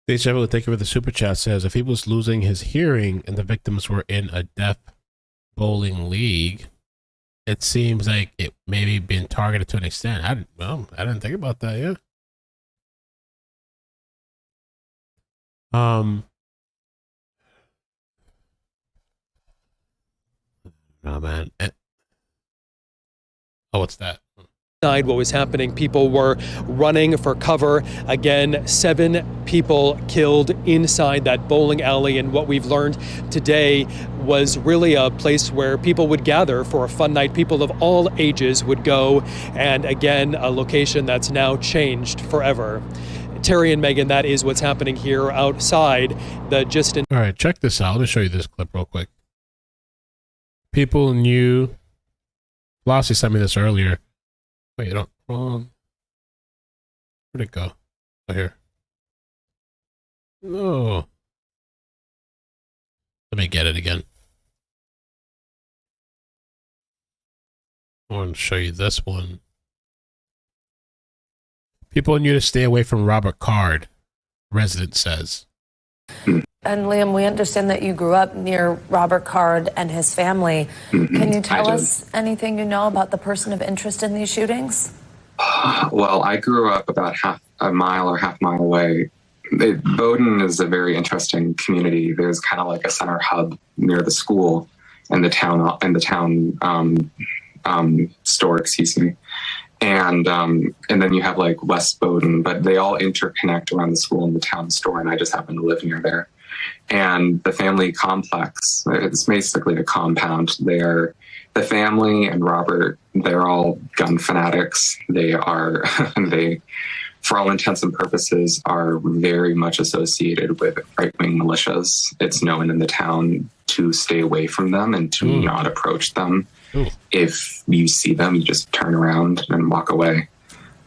Deja thank you for the super chat, says if he was losing his hearing and the victims were in a deaf bowling league, it seems like it maybe been targeted to an extent. I didn't think about that yet. No, man. Oh, what's that? What was happening, people were running for cover. Again, 7 people killed inside that bowling alley, and what we've learned today was really a place where people would gather for a fun night. People of all ages would go, and again, a location that's now changed forever. Terry and Megan, that is what's happening here outside the All right, check this out. Let me show you this clip real quick. People knew. Flossie sent me this earlier. Wait, wrong. Where'd it go? Oh, here. No. Let me get it again. I want to show you this one. People knew to stay away from Robert Card, resident says. And Liam, we understand that you grew up near Robert Card and his family. Can you tell us anything you know about the person of interest in these shootings? Well, I grew up about half a mile away. Bowdoin is a very interesting community. There's kind of like a center hub near the school and the town store, excuse me. And then you have like West Bowdoin, but they all interconnect around the school and the town store, and I just happen to live near there. And the family complex, it's basically a compound. The family and Robert, they're all gun fanatics. They, for all intents and purposes, are very much associated with right-wing militias. It's known in the town to stay away from them and to not approach them. If you see them, you just turn around and walk away.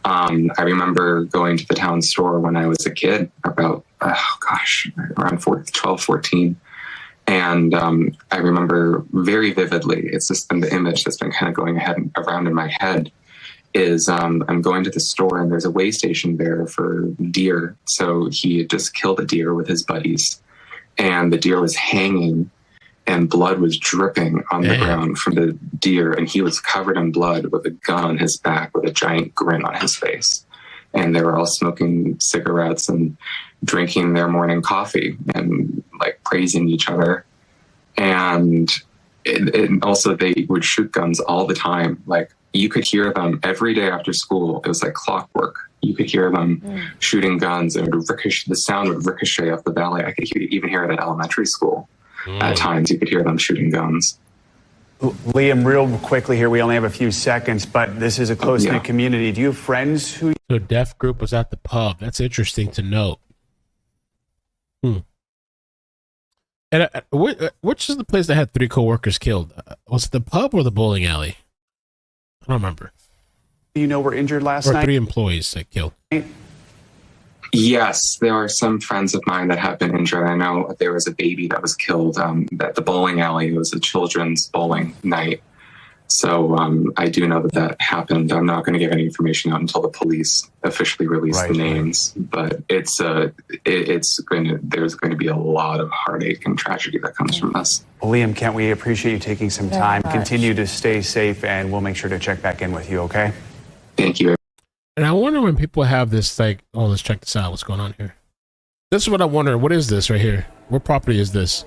I remember going to the town store when I was a kid, about, around 12, 14. And I remember very vividly, it's just been the image that's been kind of going around in my head, is I'm going to the store and there's a way station there for deer. So he had just killed a deer with his buddies, and the deer was hanging and blood was dripping on the ground from the deer, and he was covered in blood with a gun on his back with a giant grin on his face. And they were all smoking cigarettes and drinking their morning coffee and like praising each other. And also they would shoot guns all the time. Like you could hear them every day after school. It was like clockwork. You could hear them shooting guns, and the sound would ricochet up the valley. I could even hear it at elementary school. At times you could hear them shooting guns. Liam, real quickly here, we only have a few seconds, but this is a close-knit community. Do you have friends who... The deaf group was at the pub. That's interesting to note. And which is the place that had 3 co-workers killed? Was it the pub or the bowling alley? I don't remember. You know were injured last night? Or 3 employees that killed. Yes, there are some friends of mine that have been injured. I know there was a baby that was killed at the bowling alley. It was a children's bowling night. So I do know that happened. I'm not going to give any information out until the police officially release the names. But there's going to be a lot of heartache and tragedy that comes from this. Well, Liam, can't we appreciate you taking some time? Continue to stay safe, and we'll make sure to check back in with you, okay? Thank you. And I wonder when people have this, like, oh, let's check this out. What's going on here? This is what I wonder. What is this right here? What property is this?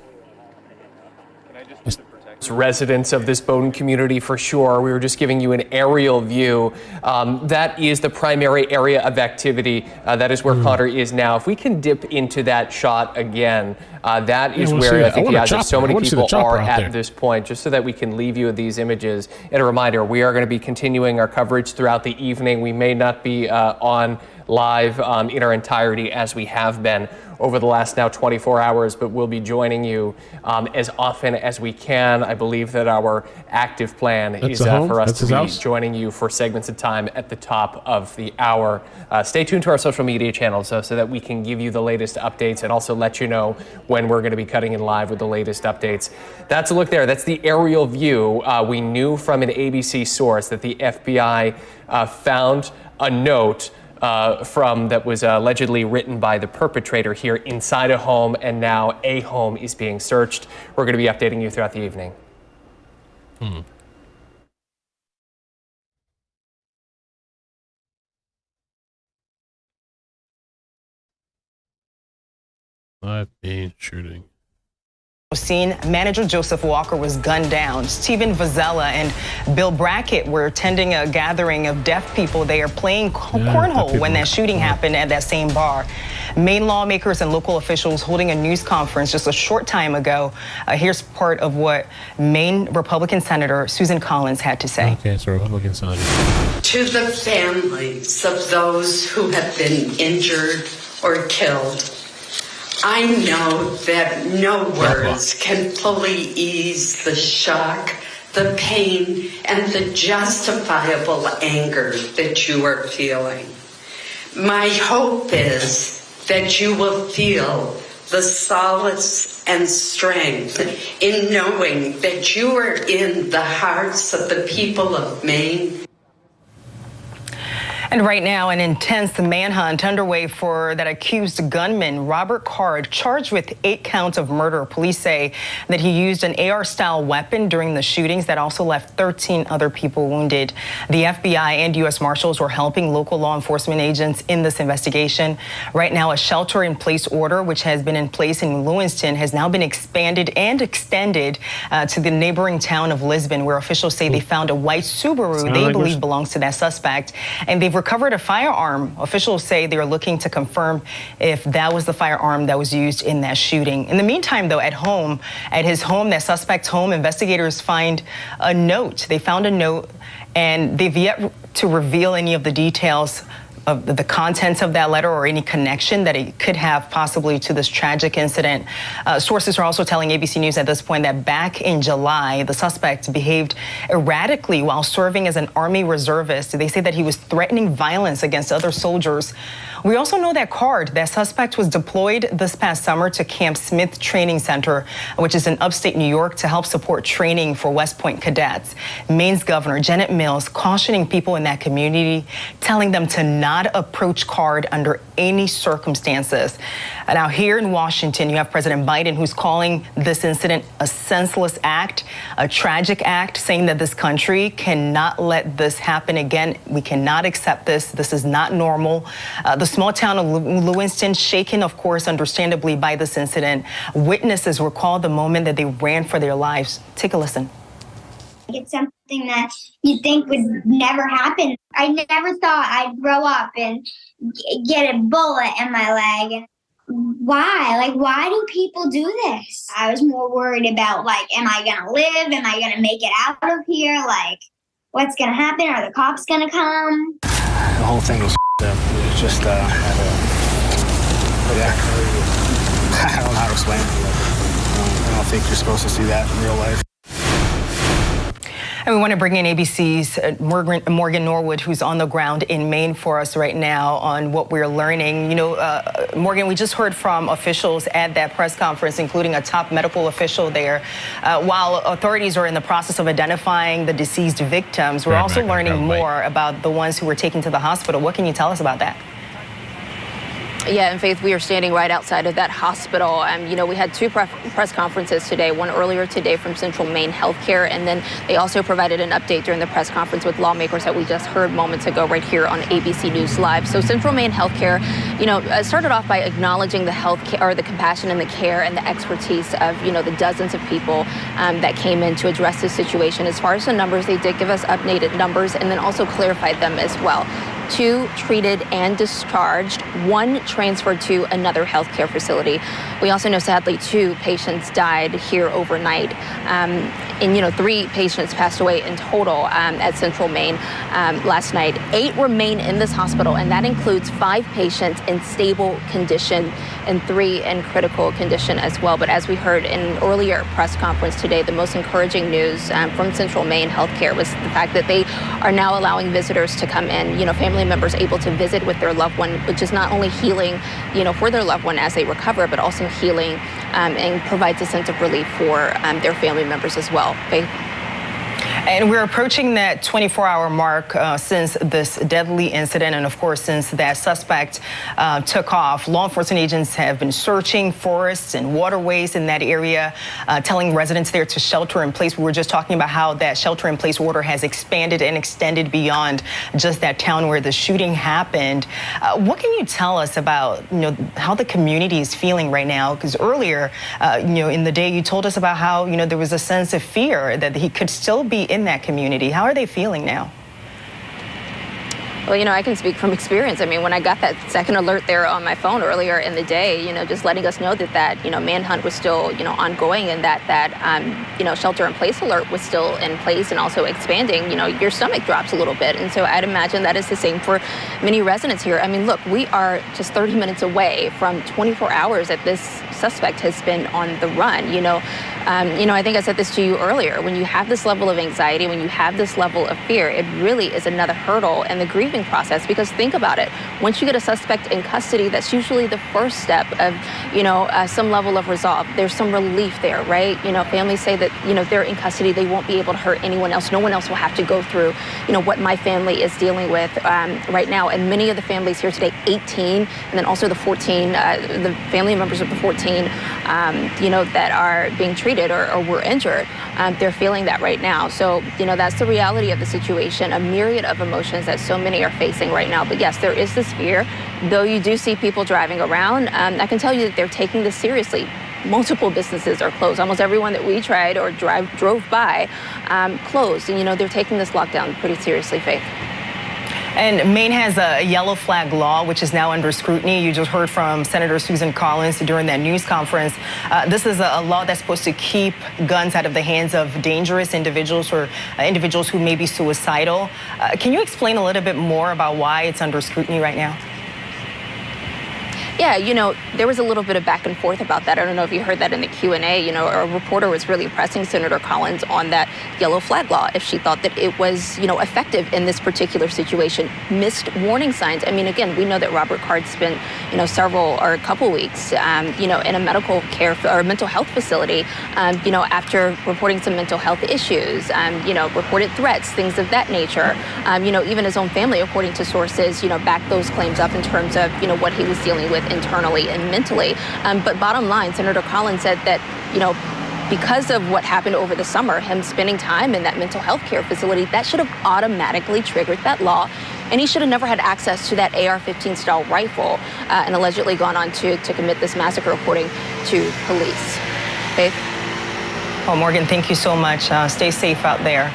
Residents of this Bowdoin community for sure. We were just giving you an aerial view. That is the primary area of activity. That is where Connor is now. If we can dip into that shot again, that is where I think the eyes of so many people are at this point, just so that we can leave you with these images. And a reminder, we are going to be continuing our coverage throughout the evening. We may not be on live in our entirety as we have been over the last now 24 hours, but we'll be joining you as often as we can. I believe that our active plan is for us to be joining you for segments of time at the top of the hour. Stay tuned to our social media channels so that we can give you the latest updates and also let you know when we're going to be cutting in live with the latest updates. That's a look there. That's the aerial view. We knew from an ABC source that the FBI found a note that was allegedly written by the perpetrator here inside a home, and now a home is being searched. We're going to be updating you throughout the evening. Live Maine shooting. Scene, manager Joseph Walker was gunned down. Stephen Vazella and Bill Brackett were attending a gathering of deaf people. They are playing cornhole when that shooting happened at that same bar. Maine lawmakers and local officials holding a news conference just a short time ago. Here's part of what Maine Republican Senator Susan Collins had to say. Okay, so Republican Senator. To the families of those who have been injured or killed, I know that no words can fully ease the shock, the pain, and the justifiable anger that you are feeling. My hope is that you will feel the solace and strength in knowing that you are in the hearts of the people of Maine. And right now, an intense manhunt underway for that accused gunman, Robert Card, charged with 8 counts of murder. Police say that he used an AR-style weapon during the shootings that also left 13 other people wounded. The FBI and U.S. Marshals were helping local law enforcement agents in this investigation. Right now, a shelter-in-place order, which has been in place in Lewiston, has now been expanded and extended to the neighboring town of Lisbon, where officials say they found a white Subaru they believe belongs to that suspect, and they've recovered a firearm. Officials say they are looking to confirm if that was the firearm that was used in that shooting. In the meantime, though, at his home, that suspect's home, investigators find a note. They found a note, and they've yet to reveal any of the details of the contents of that letter or any connection that it could have possibly to this tragic incident. Sources are also telling ABC News at this point that back in July, the suspect behaved erratically while serving as an Army reservist. They say that he was threatening violence against other soldiers. We also know that Card, that suspect, was deployed this past summer to Camp Smith Training Center, which is in upstate New York, to help support training for West Point cadets. Maine's Governor Janet Mills cautioning people in that community, telling them to not approach Card under any circumstances. Now, here in Washington, you have President Biden, who's calling this incident a senseless act, a tragic act, saying that this country cannot let this happen again. We cannot accept this. This is not normal. The small town of Lewiston, shaken, of course, understandably, by this incident. Witnesses recall the moment that they ran for their lives. Take a listen. It's something that you think would never happen. I never thought I'd grow up and get a bullet in my leg. Why? Like, why do people do this? I was more worried about, like, am I going to live? Am I going to make it out of here? Like, what's going to happen? Are the cops going to come? The whole thing was up. It was just, yeah. I don't know how to explain it. I don't think you're supposed to see that in real life. And we want to bring in ABC's Morgan Norwood, who's on the ground in Maine for us right now on what we're learning. You know, Morgan, we just heard from officials at that press conference, including a top medical official there. While authorities are in the process of identifying the deceased victims, we're also learning more about the ones who were taken to the hospital. What can you tell us about that? Yeah, and Faith, we are standing right outside of that hospital. You know, we had 2 press conferences today, one earlier today from Central Maine Healthcare, and then they also provided an update during the press conference with lawmakers that we just heard moments ago right here on ABC News Live. So Central Maine Healthcare, you know, started off by acknowledging the healthcare, or the compassion and the care and the expertise of, you know, the dozens of people that came in to address this situation. As far as the numbers, they did give us updated numbers and then also clarified them as well. 2 treated and discharged, 1 transferred to another healthcare facility. We also know, sadly, 2 patients died here overnight. And, you know, 3 patients passed away in total at Central Maine last night. 8 remain in this hospital, and that includes 5 patients in stable condition and 3 in critical condition as well. But as we heard in an earlier press conference today, the most encouraging news from Central Maine Healthcare was the fact that they are now allowing visitors to come in, you know, family members able to visit with their loved one, which is not only healing, you know, for their loved one as they recover, but also healing and provides a sense of relief for their family members as well. Faith? And we're approaching that 24-hour mark since this deadly incident, and of course, since that suspect took off. Law enforcement agents have been searching forests and waterways in that area, telling residents there to shelter in place. We were just talking about how that shelter-in-place order has expanded and extended beyond just that town where the shooting happened. What can you tell us about, how the community is feeling right now? Because earlier, in the day, you told us about how, there was a sense of fear that he could still be in that community. How are they feeling now? Well, I can speak from experience. I mean, when I got that second alert there on my phone earlier in the day, just letting us know that Manhunt was still, ongoing, and that shelter-in-place alert was still in place and also expanding, your stomach drops a little bit. And so I'd imagine that is the same for many residents here. I mean, look, we are just 30 minutes away from 24 hours that this suspect has been on the run. I think I said this to you earlier. When you have this level of anxiety, when you have this level of fear, it really is another hurdle in the grieving process. Because think about it, once you get a suspect in custody, that's usually the first step of, some level of resolve. There's some relief there, right? Families say that, they're in custody, they won't be able to hurt anyone else. No one else will have to go through, what my family is dealing with right now. And many of the families here today, 18, and then also the 14, the family members of the 14, that are being treated or were injured, they're feeling that right now. So, that's the reality of the situation, a myriad of emotions that so many are facing right now. But yes, there is this fear, though you do see people driving around. I can tell you that they're taking this seriously. Multiple businesses are closed. Almost everyone that we tried or drove by closed. And, they're taking this lockdown pretty seriously, Faith. And Maine has a yellow flag law, which is now under scrutiny. You just heard from Senator Susan Collins during that news conference. This is a law that's supposed to keep guns out of the hands of dangerous individuals or individuals who may be suicidal. Can you explain a little bit more about why it's under scrutiny right now? Yeah, there was a little bit of back and forth about that. I don't know if you heard that in the Q&A. A reporter was really pressing Senator Collins on that yellow flag law, if she thought that it was, effective in this particular situation. Missed warning signs. I mean, again, we know that Robert Card spent, a couple weeks, in a medical care or mental health facility, after reporting some mental health issues, reported threats, things of that nature. Even his own family, according to sources, backed those claims up in terms of, what he was dealing with internally and mentally. But bottom line, Senator Collins said that, because of what happened over the summer, him spending time in that mental health care facility, that should have automatically triggered that law. And he should have never had access to that AR-15 style rifle and allegedly gone on to commit this massacre, according to police. Faith? Well, Morgan, thank you so much. Stay safe out there.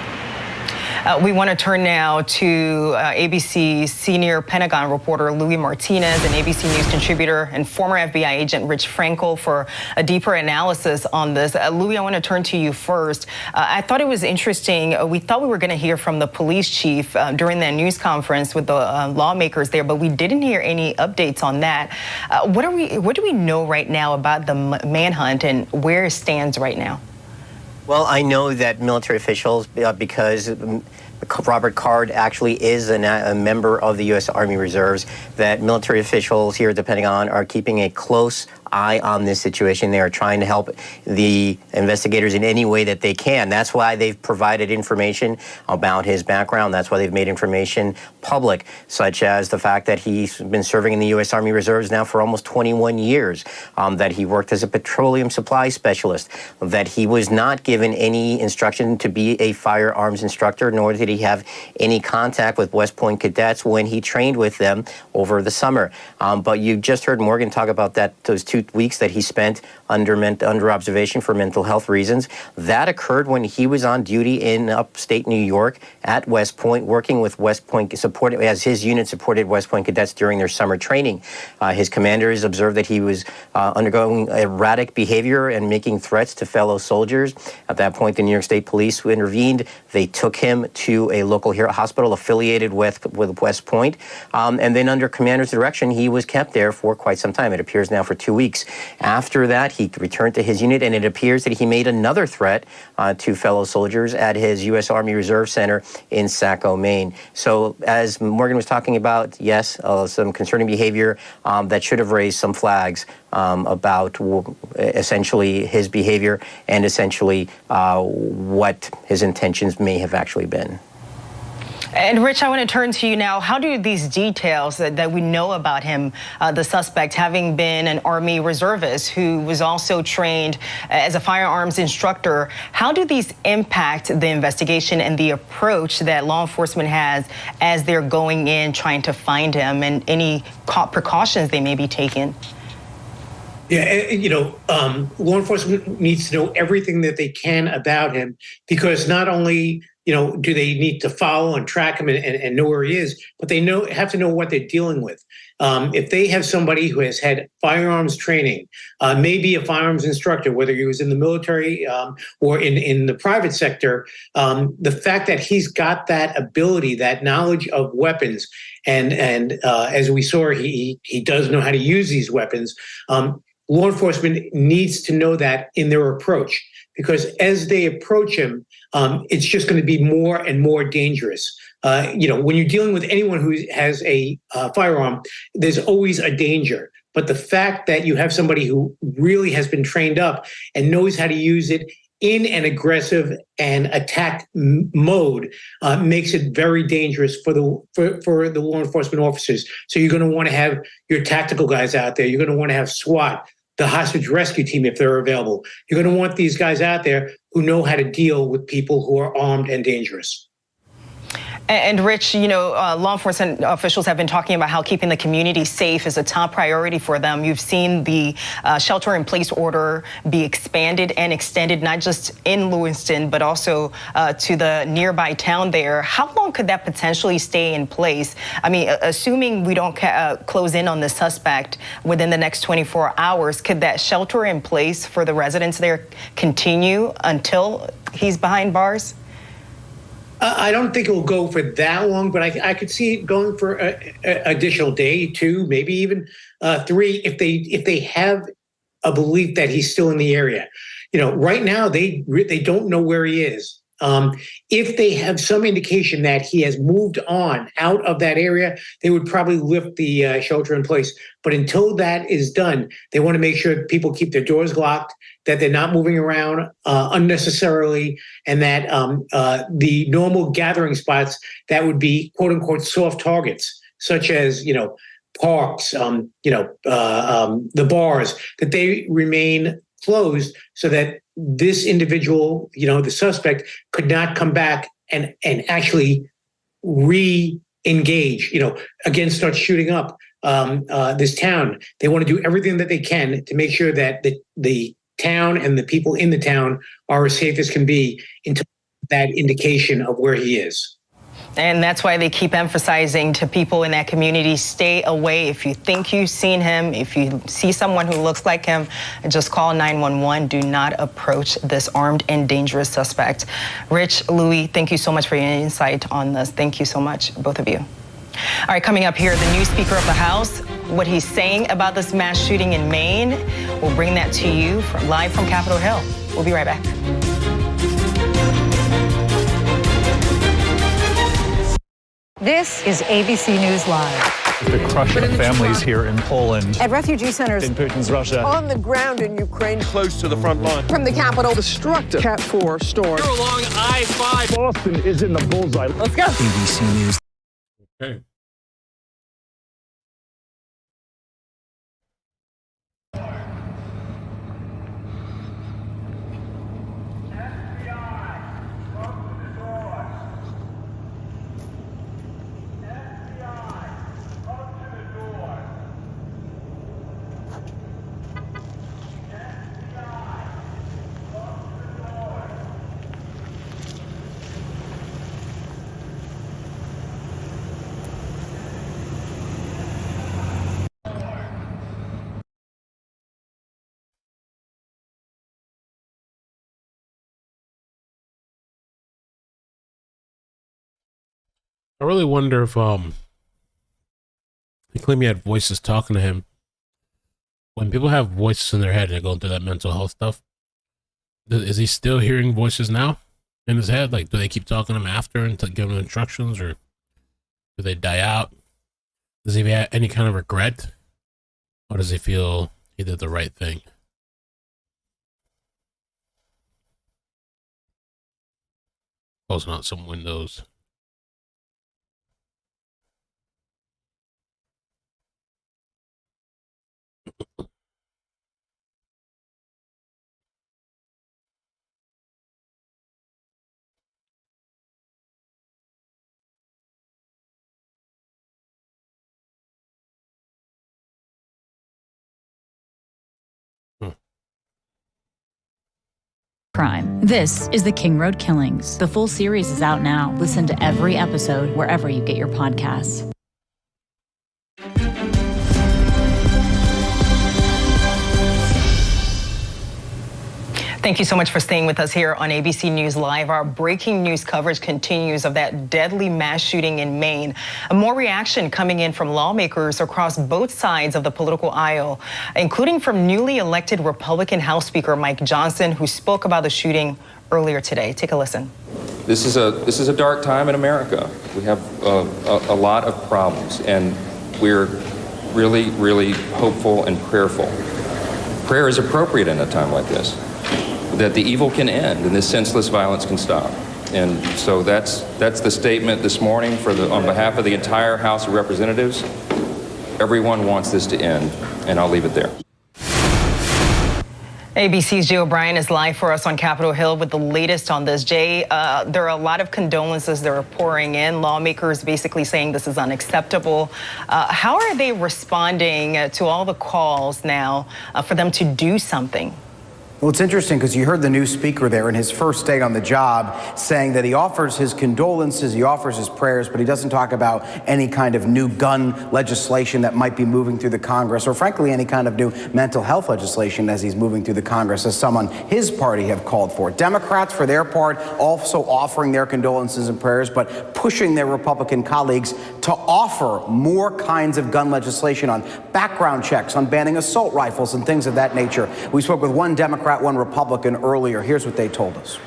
We want to turn now to ABC senior Pentagon reporter Louis Martinez and ABC News contributor and former FBI agent Rich Frankel for a deeper analysis on this. Louis, I want to turn to you first. I thought it was interesting. We thought we were going to hear from the police chief during that news conference with the lawmakers there, but we didn't hear any updates on that. What do we know right now about the manhunt and where it stands right now? Well, I know that military officials, because Robert Card actually is a member of the U.S. Army Reserves, that military officials here at the Pentagon are keeping a close eye on this situation. They are trying to help the investigators in any way that they can. That's why they've provided information about his background. That's why they've made information public, such as the fact that he's been serving in the U.S. Army Reserves now for almost 21 years, that he worked as a petroleum supply specialist, that he was not given any instruction to be a firearms instructor, nor did he have any contact with West Point cadets when he trained with them over the summer. But you just heard Morgan talk about those 2 weeks that he spent under observation for mental health reasons. That occurred when he was on duty in upstate New York at West Point, working with West Point, as his unit supported West Point cadets during their summer training. His commanders observed that he was undergoing erratic behavior and making threats to fellow soldiers. At that point, the New York State Police intervened. They took him to to a local hospital affiliated with West Point. And then under commander's direction, he was kept there for quite some time. It appears now for 2 weeks. After that, he returned to his unit, and it appears that he made another threat to fellow soldiers at his U.S. Army Reserve Center in Saco, Maine. So as Morgan was talking about, yes, some concerning behavior that should have raised some flags about essentially his behavior and essentially what his intentions may have actually been. And Rich, I want to turn to you now. How do these details that we know about him, the suspect having been an Army reservist who was also trained as a firearms instructor, how do these impact the investigation and the approach that law enforcement has as they're going in trying to find him, and any precautions they may be taking? Yeah, law enforcement needs to know everything that they can about him, because not only, do they need to follow and track him and know where he is, but they have to know what they're dealing with. If they have somebody who has had firearms training, maybe a firearms instructor, whether he was in the military or in the private sector, the fact that he's got that ability, that knowledge of weapons, and as we saw, he does know how to use these weapons. Law enforcement needs to know that in their approach, because as they approach him, it's just going to be more and more dangerous. When you're dealing with anyone who has a firearm, there's always a danger. But the fact that you have somebody who really has been trained up and knows how to use it in an aggressive and attack mode makes it very dangerous for the law enforcement officers. So you're going to want to have your tactical guys out there. You're going to want to have SWAT, the hostage rescue team, if they're available. You're going to want these guys out there who know how to deal with people who are armed and dangerous. And Rich, law enforcement officials have been talking about how keeping the community safe is a top priority for them. You've seen the shelter-in-place order be expanded and extended, not just in Lewiston, but also to the nearby town there. How long could that potentially stay in place? I mean, assuming we don't close in on the suspect within the next 24 hours, could that shelter-in-place for the residents there continue until he's behind bars? I don't think it will go for that long, but I could see it going for an additional day, 2, maybe even 3, if they have a belief that he's still in the area. Right now they don't know where he is. If they have some indication that he has moved on out of that area, they would probably lift the shelter in place. But until that is done, they want to make sure people keep their doors locked, that they're not moving around unnecessarily, and that the normal gathering spots that would be quote unquote soft targets, such as, parks, the bars, that they remain closed so that this individual, the suspect, could not come back and actually re-engage, again, start shooting up this town. They want to do everything that they can to make sure that the town and the people in the town are as safe as can be until that indication of where he is. And that's why they keep emphasizing to people in that community, stay away. If you think you've seen him, if you see someone who looks like him, just call 911. Do not approach this armed and dangerous suspect. Rich, Louis, thank you so much for your insight on this. Thank you so much, both of you. All right, coming up here, the new Speaker of the House, what he's saying about this mass shooting in Maine. We'll bring that to you live from Capitol Hill. We'll be right back. This is ABC News Live. The crush of families here in Poland. At refugee centers in Putin's Russia. On the ground in Ukraine. Close to the front line. From the capital. Destructive Cat 4 storm. Here along I-5. Boston is in the bullseye. Let's go. ABC News. Okay. I really wonder if he claimed he had voices talking to him. When people have voices in their head and they're going through that mental health stuff, is he still hearing voices now in his head? Like, do they keep talking to him after and to give him instructions, or do they die out? Does he have any kind of regret, or does he feel he did the right thing? Closing out some windows. Crime. This is The King Road Killings. The full series is out now. Listen to every episode wherever you get your podcasts. Thank you so much for staying with us here on ABC News Live. Our breaking news coverage continues of that deadly mass shooting in Maine. More reaction coming in from lawmakers across both sides of the political aisle, including from newly elected Republican House Speaker Mike Johnson, who spoke about the shooting earlier today. Take a listen. This is a dark time in America. We have a lot of problems, and we're really, really hopeful and prayerful. Prayer is appropriate in a time like this, that the evil can end and this senseless violence can stop. And so that's the statement this morning on behalf of the entire House of Representatives. Everyone wants this to end, and I'll leave it there. ABC's Jay O'Brien is live for us on Capitol Hill with the latest on this. Jay, there are a lot of condolences that are pouring in. Lawmakers basically saying this is unacceptable. How are they responding to all the calls now for them to do something? Well, it's interesting because you heard the new speaker there in his first day on the job saying that he offers his condolences, he offers his prayers, but he doesn't talk about any kind of new gun legislation that might be moving through the Congress, or frankly, any kind of new mental health legislation as he's moving through the Congress, as some on his party have called for. Democrats, for their part, also offering their condolences and prayers, but pushing their Republican colleagues to offer more kinds of gun legislation on background checks, on banning assault rifles and things of that nature. We spoke with one Democrat, one Republican earlier. Here's what they told us.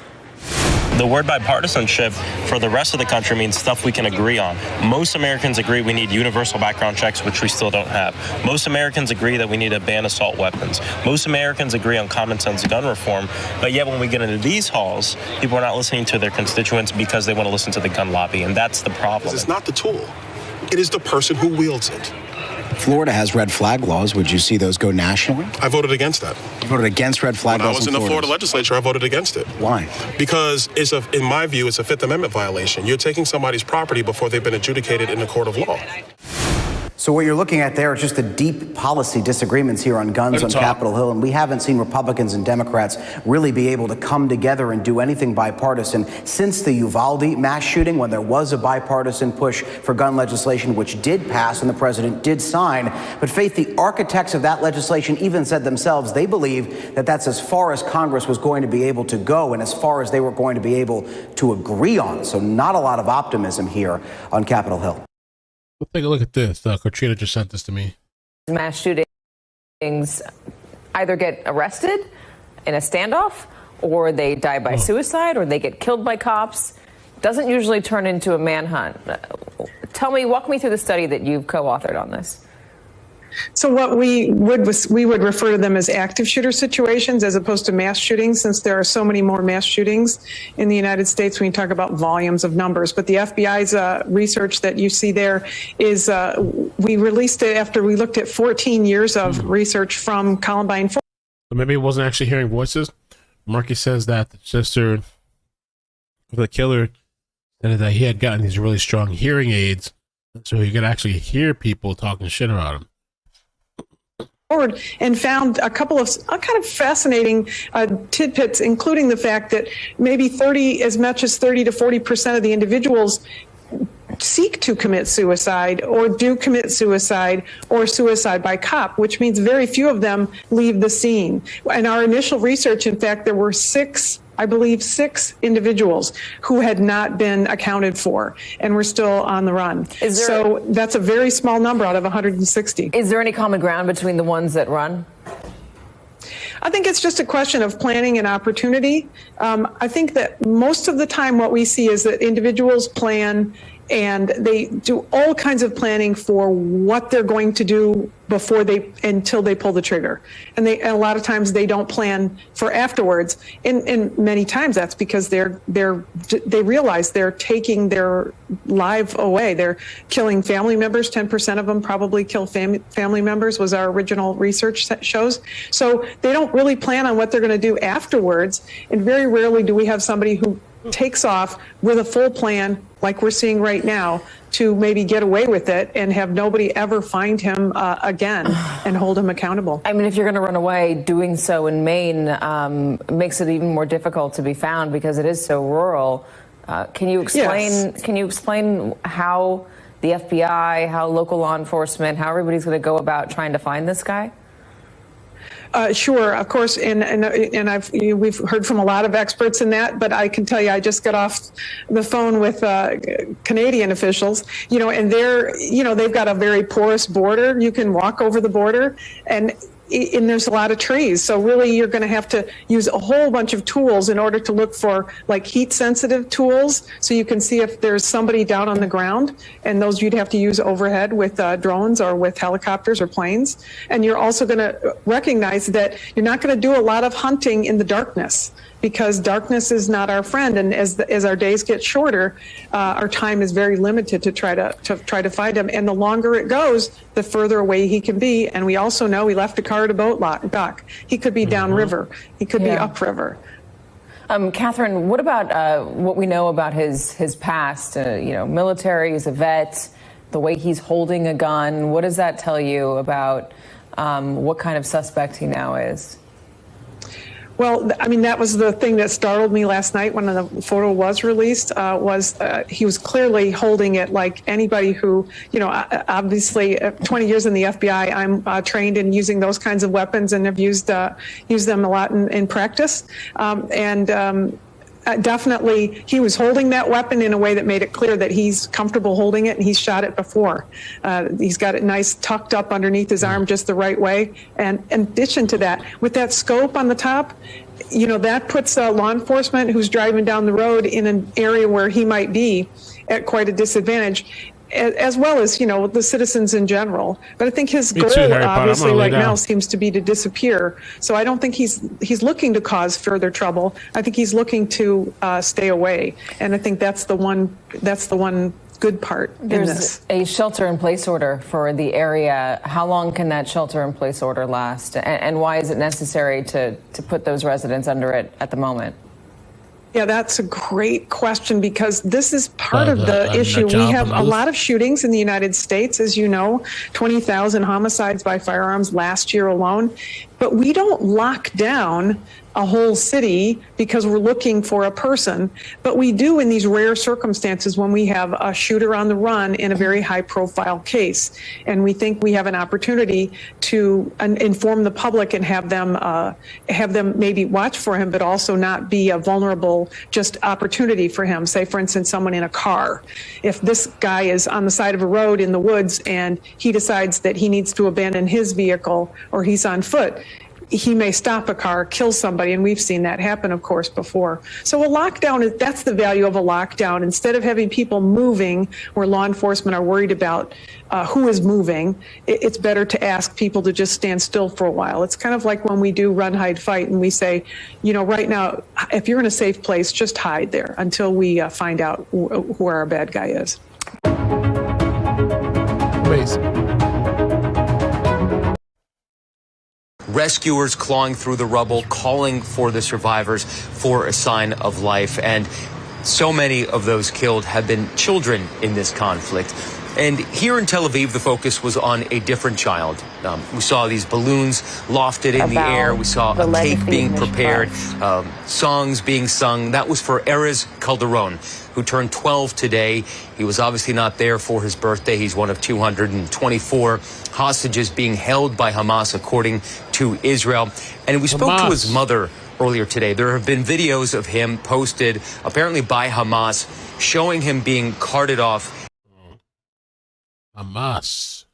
The word bipartisanship for the rest of the country means stuff we can agree on. Most Americans agree we need universal background checks, which we still don't have. Most Americans agree that we need to ban assault weapons. Most Americans agree on common sense gun reform, but yet when we get into these halls, people are not listening to their constituents because they want to listen to the gun lobby, and that's the problem. It's not the tool. It is the person who wields it. Florida has red flag laws. Would you see those go nationally? I voted against that. You voted against red flag laws? When I was in the Florida legislature, I voted against it. Why? Because in my view, it's a Fifth Amendment violation. You're taking somebody's property before they've been adjudicated in a court of law. So what you're looking at there is just the deep policy disagreements here on guns on Capitol Hill, and we haven't seen Republicans and Democrats really be able to come together and do anything bipartisan since the Uvalde mass shooting, when there was a bipartisan push for gun legislation, which did pass and the president did sign. But Faith, the architects of that legislation even said themselves they believe that that's as far as Congress was going to be able to go and as far as they were going to be able to agree on. So not a lot of optimism here on Capitol Hill. Let's take a look at this. Katrina just sent this to me. Mass shootings either get arrested in a standoff, or they die by suicide, or they get killed by cops. Doesn't usually turn into a manhunt. Walk me through the study that you've co-authored on this. So what we would refer to them as active shooter situations as opposed to mass shootings, since there are so many more mass shootings in the United States when you talk about volumes of numbers. But the FBI's research that you see there is we released it after we looked at 14 years of research from Columbine. So maybe he wasn't actually hearing voices. Marky says that the sister of the killer said that he had gotten these really strong hearing aids, so he could actually hear people talking shit about him. And found a couple of kind of fascinating tidbits, including the fact that maybe as much as 30 to 40% of the individuals seek to commit suicide or do commit suicide or suicide by cop, which means very few of them leave the scene. In our initial research, in fact, there were 6 I believe, 6 individuals who had not been accounted for and were still on the run. So that's a very small number out of 160. Is there any common ground between the ones that run? I think it's just a question of planning and opportunity. I think that most of the time what we see is that individuals plan and they do all kinds of planning for what they're going to do until they pull the trigger. And a lot of times they don't plan for afterwards. And many times that's because they realize they're taking their life away. They're killing family members. 10% of them probably kill family members, was our original research that shows. So they don't really plan on what they're going to do afterwards. And very rarely do we have somebody who takes off with a full plan, like we're seeing right now, to maybe get away with it and have nobody ever find him again and hold him accountable. I mean, if you're going to run away, doing so in Maine makes it even more difficult to be found because it is so rural. Can you explain? Yes. Can you explain how the FBI, how local law enforcement, how everybody's going to go about trying to find this guy? Sure, of course, and we've heard from a lot of experts in that, but I can tell you, I just got off the phone with Canadian officials, and they've got a very porous border. You can walk over the border, and there's a lot of trees. So really you're going to have to use a whole bunch of tools in order to look for like heat sensitive tools. So you can see if there's somebody down on the ground, and those you'd have to use overhead with drones or with helicopters or planes. And you're also going to recognize that you're not going to do a lot of hunting in the darkness, because darkness is not our friend. And as our days get shorter, our time is very limited to try to find him. And the longer it goes, the further away he can be. And we also know he left a car at a boat dock. He could be downriver. He could be upriver. Catherine, what about what we know about his past? Military, he's a vet, the way he's holding a gun. What does that tell you about what kind of suspect he now is? Well, I mean, that was the thing that startled me last night when the photo was released, he was clearly holding it like anybody who, obviously 20 years in the FBI, I'm trained in using those kinds of weapons and have used them a lot in practice. Definitely, he was holding that weapon in a way that made it clear that he's comfortable holding it, and he's shot it before. He's got it nice tucked up underneath his arm just the right way. And in addition to that, with that scope on the top, that puts law enforcement who's driving down the road in an area where he might be at quite a disadvantage, as well as, the citizens in general. But I think his goal, obviously, right now seems to be to disappear. So I don't think he's looking to cause further trouble. I think he's looking to stay away. And I think that's the one good part in this. There's a shelter-in-place order for the area. How long can that shelter-in-place order last? And why is it necessary to put those residents under it at the moment? Yeah, that's a great question, because this is part of the issue. We have a lot of shootings in the United States, as you know, 20,000 homicides by firearms last year alone. But we don't lock down a whole city because we're looking for a person. But we do in these rare circumstances when we have a shooter on the run in a very high profile case. And we think we have an opportunity to inform the public and have them maybe watch for him, but also not be a vulnerable just opportunity for him. Say, for instance, someone in a car. If this guy is on the side of a road in the woods and he decides that he needs to abandon his vehicle, or he's on foot, he may stop a car, kill somebody, and we've seen that happen, of course, before. So a lockdown, that's the value of a lockdown. Instead of having people moving where law enforcement are worried about who is moving, it's better to ask people to just stand still for a while. It's kind of like when we do run, hide, fight, and we say, right now, if you're in a safe place, just hide there until we find out who our bad guy is. Rescuers clawing through the rubble, calling for the survivors for a sign of life. And so many of those killed have been children in this conflict. And here in Tel Aviv, the focus was on a different child. We saw these balloons lofted in the air. We saw a cake being prepared, songs being sung. That was for Erez Calderon, who turned 12 today. He was obviously not there for his birthday. He's one of 224 hostages being held by Hamas, according to Israel. And we spoke to his mother earlier today. There have been videos of him posted, apparently by Hamas, showing him being carted off. Hamas.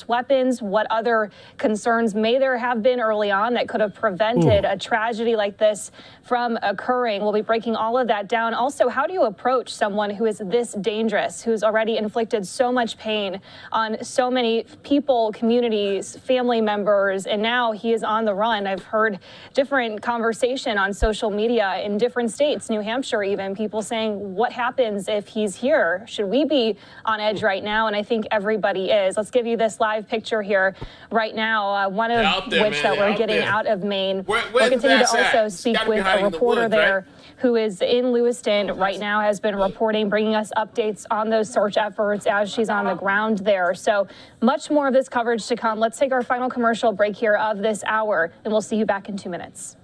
Weapons, what other concerns may there have been early on that could have prevented a tragedy like this from occurring? We'll be breaking all of that down. Also, how do you approach someone who is this dangerous, who's already inflicted so much pain on so many people, communities, family members, and now he is on the run? I've heard different conversation on social media in different states, New Hampshire even, people saying, what happens if he's here? Should we be on edge right now? And I think everybody is. Let's give you this live picture here right now, one of which that we're getting out of Maine. We'll continue to also speak with a reporter there who is in Lewiston right now, has been reporting, bringing us updates on those search efforts as she's on the ground there. So much more of this coverage to come. Let's take our final commercial break here of this hour, and we'll see you back in 2 minutes.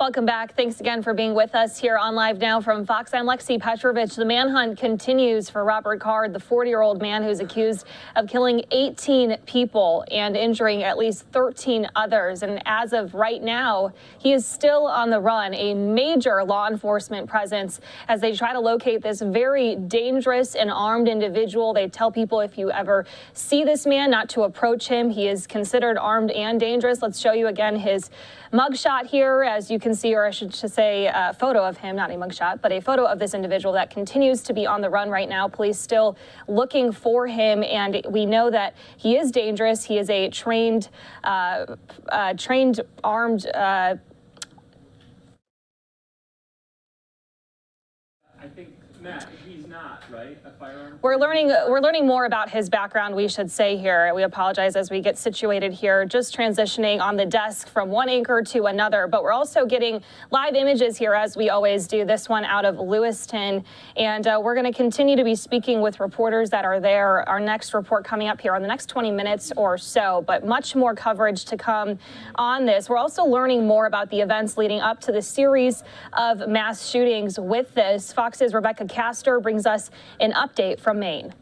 Welcome back. Thanks again for being with us here on Live Now from Fox. I'm Lexi Petrovich. The manhunt continues for Robert Card, the 40-year-old man who's accused of killing 18 people and injuring at least 13 others. And as of right now, he is still on the run, a major law enforcement presence as they try to locate this very dangerous and armed individual. They tell people if you ever see this man, not to approach him. He is considered armed and dangerous. Let's show you again his mugshot here, as you can see, or I should say a photo of him, not a mugshot, but a photo of this individual that continues to be on the run right now. Police still looking for him, and we know that he is dangerous. He is a trained armed I think, Matt, he's not, right? A firearm? We're learning more about his background, we should say here. We apologize as we get situated here, just transitioning on the desk from one anchor to another. But we're also getting live images here, as we always do, this one out of Lewiston. And we're going to continue to be speaking with reporters that are there. Our next report coming up here in the next 20 minutes or so, but much more coverage to come on this. We're also learning more about the events leading up to the series of mass shootings with this. Fox's Rebecca Castor brings us an update from Maine.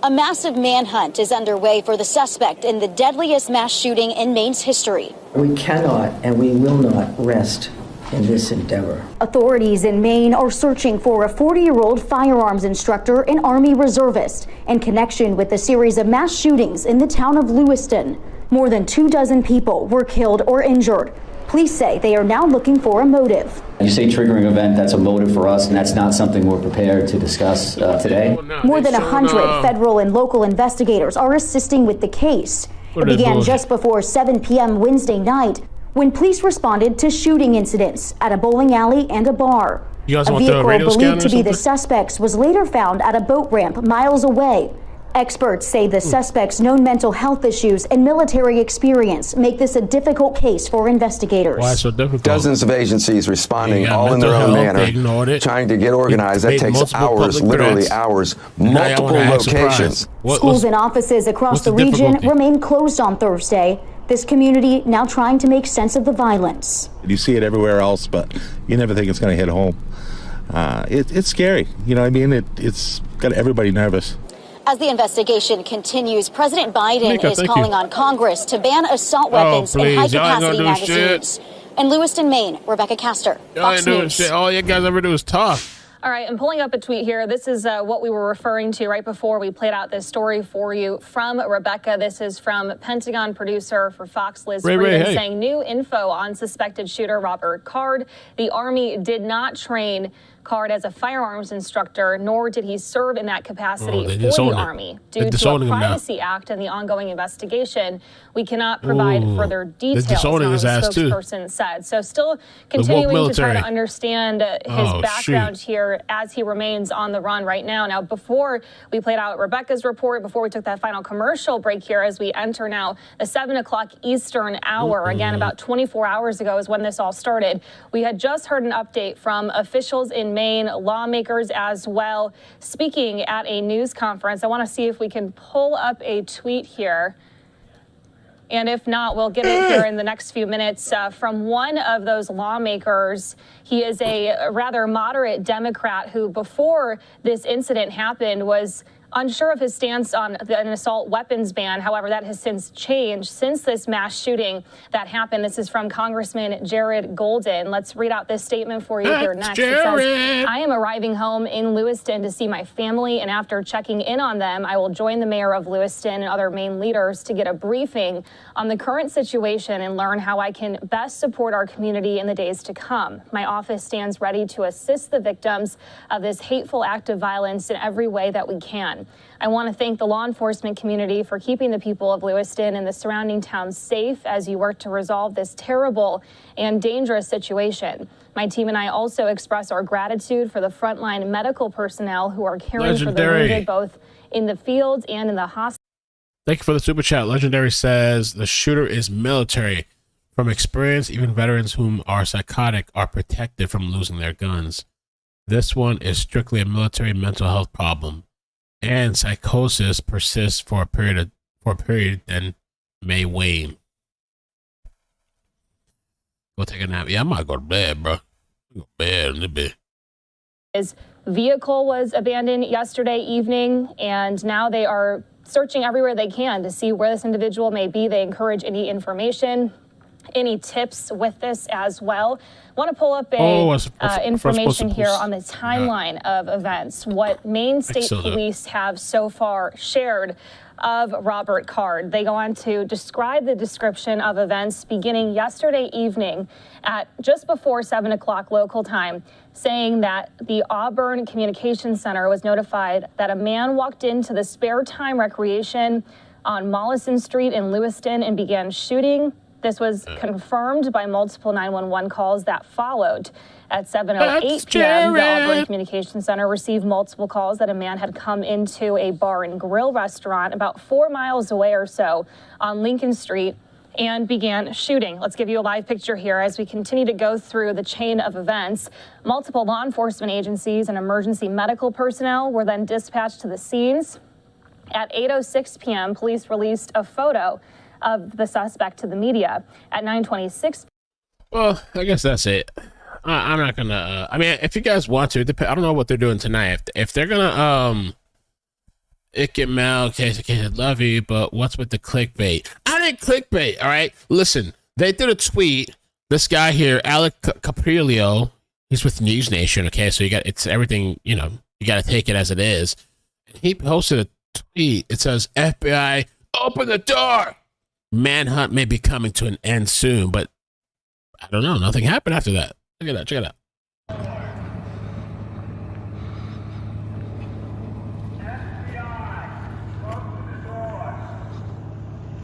A massive manhunt is underway for the suspect in the deadliest mass shooting in Maine's history. We cannot and we will not rest in this endeavor. Authorities in Maine are searching for a 40-year-old firearms instructor and Army reservist in connection with the series of mass shootings in the town of Lewiston. More than 24 people were killed or injured. Police say they are now looking for a motive. You say triggering event, that's a motive for us, and that's not something we're prepared to discuss today. More than 100 federal and local investigators are assisting with the case. It began just before 7 p.m. Wednesday night when police responded to shooting incidents at a bowling alley and a bar. A vehicle believed to be the suspect's was later found at a boat ramp miles away. Experts say the suspect's known mental health issues and military experience make this a difficult case for investigators. Why so difficult? Dozens of agencies responding all in their own manner, trying to get organized. That takes hours, literally hours, multiple locations. Schools and offices across the region remain closed on Thursday. This community now trying to make sense of the violence. You see it everywhere else, but you never think it's going to hit home. It's scary. You know what I mean? It's got everybody nervous. As the investigation continues, President Biden is calling on Congress to ban assault weapons in high-capacity magazines. In Lewiston, Maine, Rebecca Castor, Fox News. All you guys ever do is talk. All right, I'm pulling up a tweet here. This is what we were referring to right before we played out this story for you from Rebecca. This is from Pentagon producer for Fox, Liz Frieden, saying new info on suspected shooter Robert Card. The Army did not train Card as a firearms instructor, nor did he serve in that capacity for the Army. Due to a Privacy Act and the ongoing investigation, we cannot provide further details, the spokesperson said. So still continuing to try to understand his background here as he remains on the run right now. Now, before we played out Rebecca's report, before we took that final commercial break here, as we enter now the 7 o'clock Eastern hour, again, about 24 hours ago is when this all started, we had just heard an update from officials in Maine, lawmakers as well, speaking at a news conference. I want to see if we can pull up a tweet here. And if not, we'll get it here in the next few minutes from one of those lawmakers. He is a rather moderate Democrat who, before this incident happened, was unsure of his stance on an assault weapons ban. However, that has since changed since this mass shooting that happened. This is from Congressman Jared Golden. Let's read out this statement for you here next. It says, I am arriving home in Lewiston to see my family, and after checking in on them, I will join the mayor of Lewiston and other Maine leaders to get a briefing on the current situation and learn how I can best support our community in the days to come. My office stands ready to assist the victims of this hateful act of violence in every way that we can. I want to thank the law enforcement community for keeping the people of Lewiston and the surrounding towns safe as you work to resolve this terrible and dangerous situation. My team and I also express our gratitude for the frontline medical personnel who are caring for the wounded both in the field and in the hospital. Thank you for the super chat. Legendary says the shooter is military. From experience, even veterans whom are psychotic are protected from losing their guns. This one is strictly a military mental health problem. And psychosis persists for a period then may wane. Go take a nap. Yeah, I might go to bed, bro. Go to bed a little bit. His vehicle was abandoned yesterday evening, and now they are searching everywhere they can to see where this individual may be. They encourage any information, any tips with this as well. I want to pull up information here on the timeline of events. What Maine State Police have so far shared of Robert Card. They go on to describe the description of events beginning yesterday evening at just before 7 o'clock local time, saying that the Auburn Communications Center was notified that a man walked into the Spare Time Recreation on Mollison Street in Lewiston and began shooting. This was confirmed by multiple 911 calls that followed. At 7:08 p.m., the Auburn Communications Center received multiple calls that a man had come into a bar and grill restaurant about 4 miles away or so on Lincoln Street and began shooting. Let's give you a live picture here as we continue to go through the chain of events. Multiple law enforcement agencies and emergency medical personnel were then dispatched to the scenes. At 8:06 p.m., police released a photo of the suspect to the media. At 9:26. Well, I guess that's it. I'm not gonna. I mean, if you guys want to, I don't know what they're doing tonight. If they're gonna case, I love you, but what's with the clickbait? I didn't clickbait. All right, listen. They did a tweet. This guy here, Alec Caprilio, he's with News Nation. Okay, so it's everything. You know, you got to take it as it is. He posted a tweet. It says, "FBI, open the door. Manhunt may be coming to an end soon," but I don't know. Nothing happened after that. Check it out.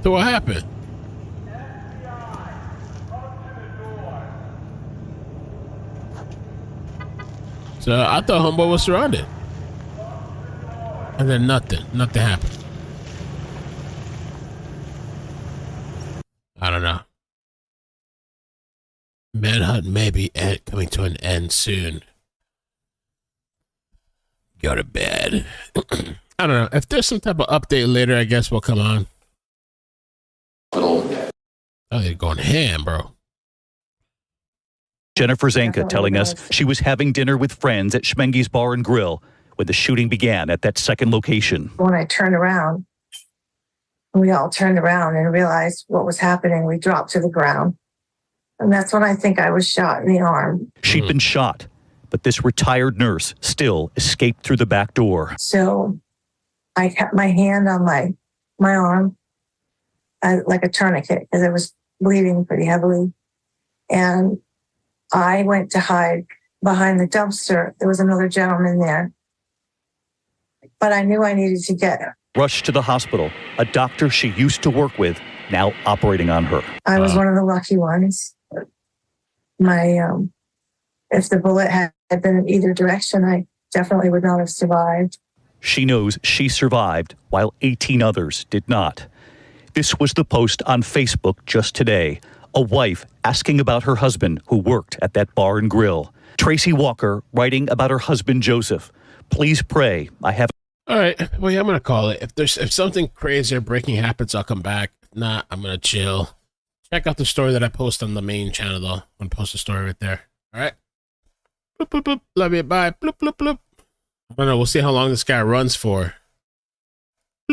So what happened? So I thought homeboy was surrounded. And then nothing happened. I don't know. Manhunt may be coming to an end soon. Go to bed. I don't know. If there's some type of update later, I guess we'll come on. Oh, they're going ham, bro. Jennifer Zanka telling us she was having dinner with friends at Schmenge's Bar and Grill when the shooting began at that second location. When I turned around, we all turned around and realized what was happening. We dropped to the ground. And that's when I think I was shot in the arm. She'd been shot, but this retired nurse still escaped through the back door. So I kept my hand on my arm like a tourniquet because I was bleeding pretty heavily. And I went to hide behind the dumpster. There was another gentleman there. But I knew I needed to get her. Rushed to the hospital, a doctor she used to work with, now operating on her. I was one of the lucky ones. If the bullet had been in either direction, I definitely would not have survived. She knows she survived while 18 others did not. This was the post on Facebook just today. A wife asking about her husband who worked at that bar and grill. Tracy Walker writing about her husband, Joseph. Please pray. I have. All right. Well, yeah, I'm going to call it. If something crazy or breaking happens, I'll come back. If Nah, I'm gonna chill. Check out the story that I post on the main channel, though. I'm gonna post the story right there. All right. Bloop, bloop, bloop. Love you. Bye. Bloop, bloop, bloop. I don't know. We'll see how long this guy runs for.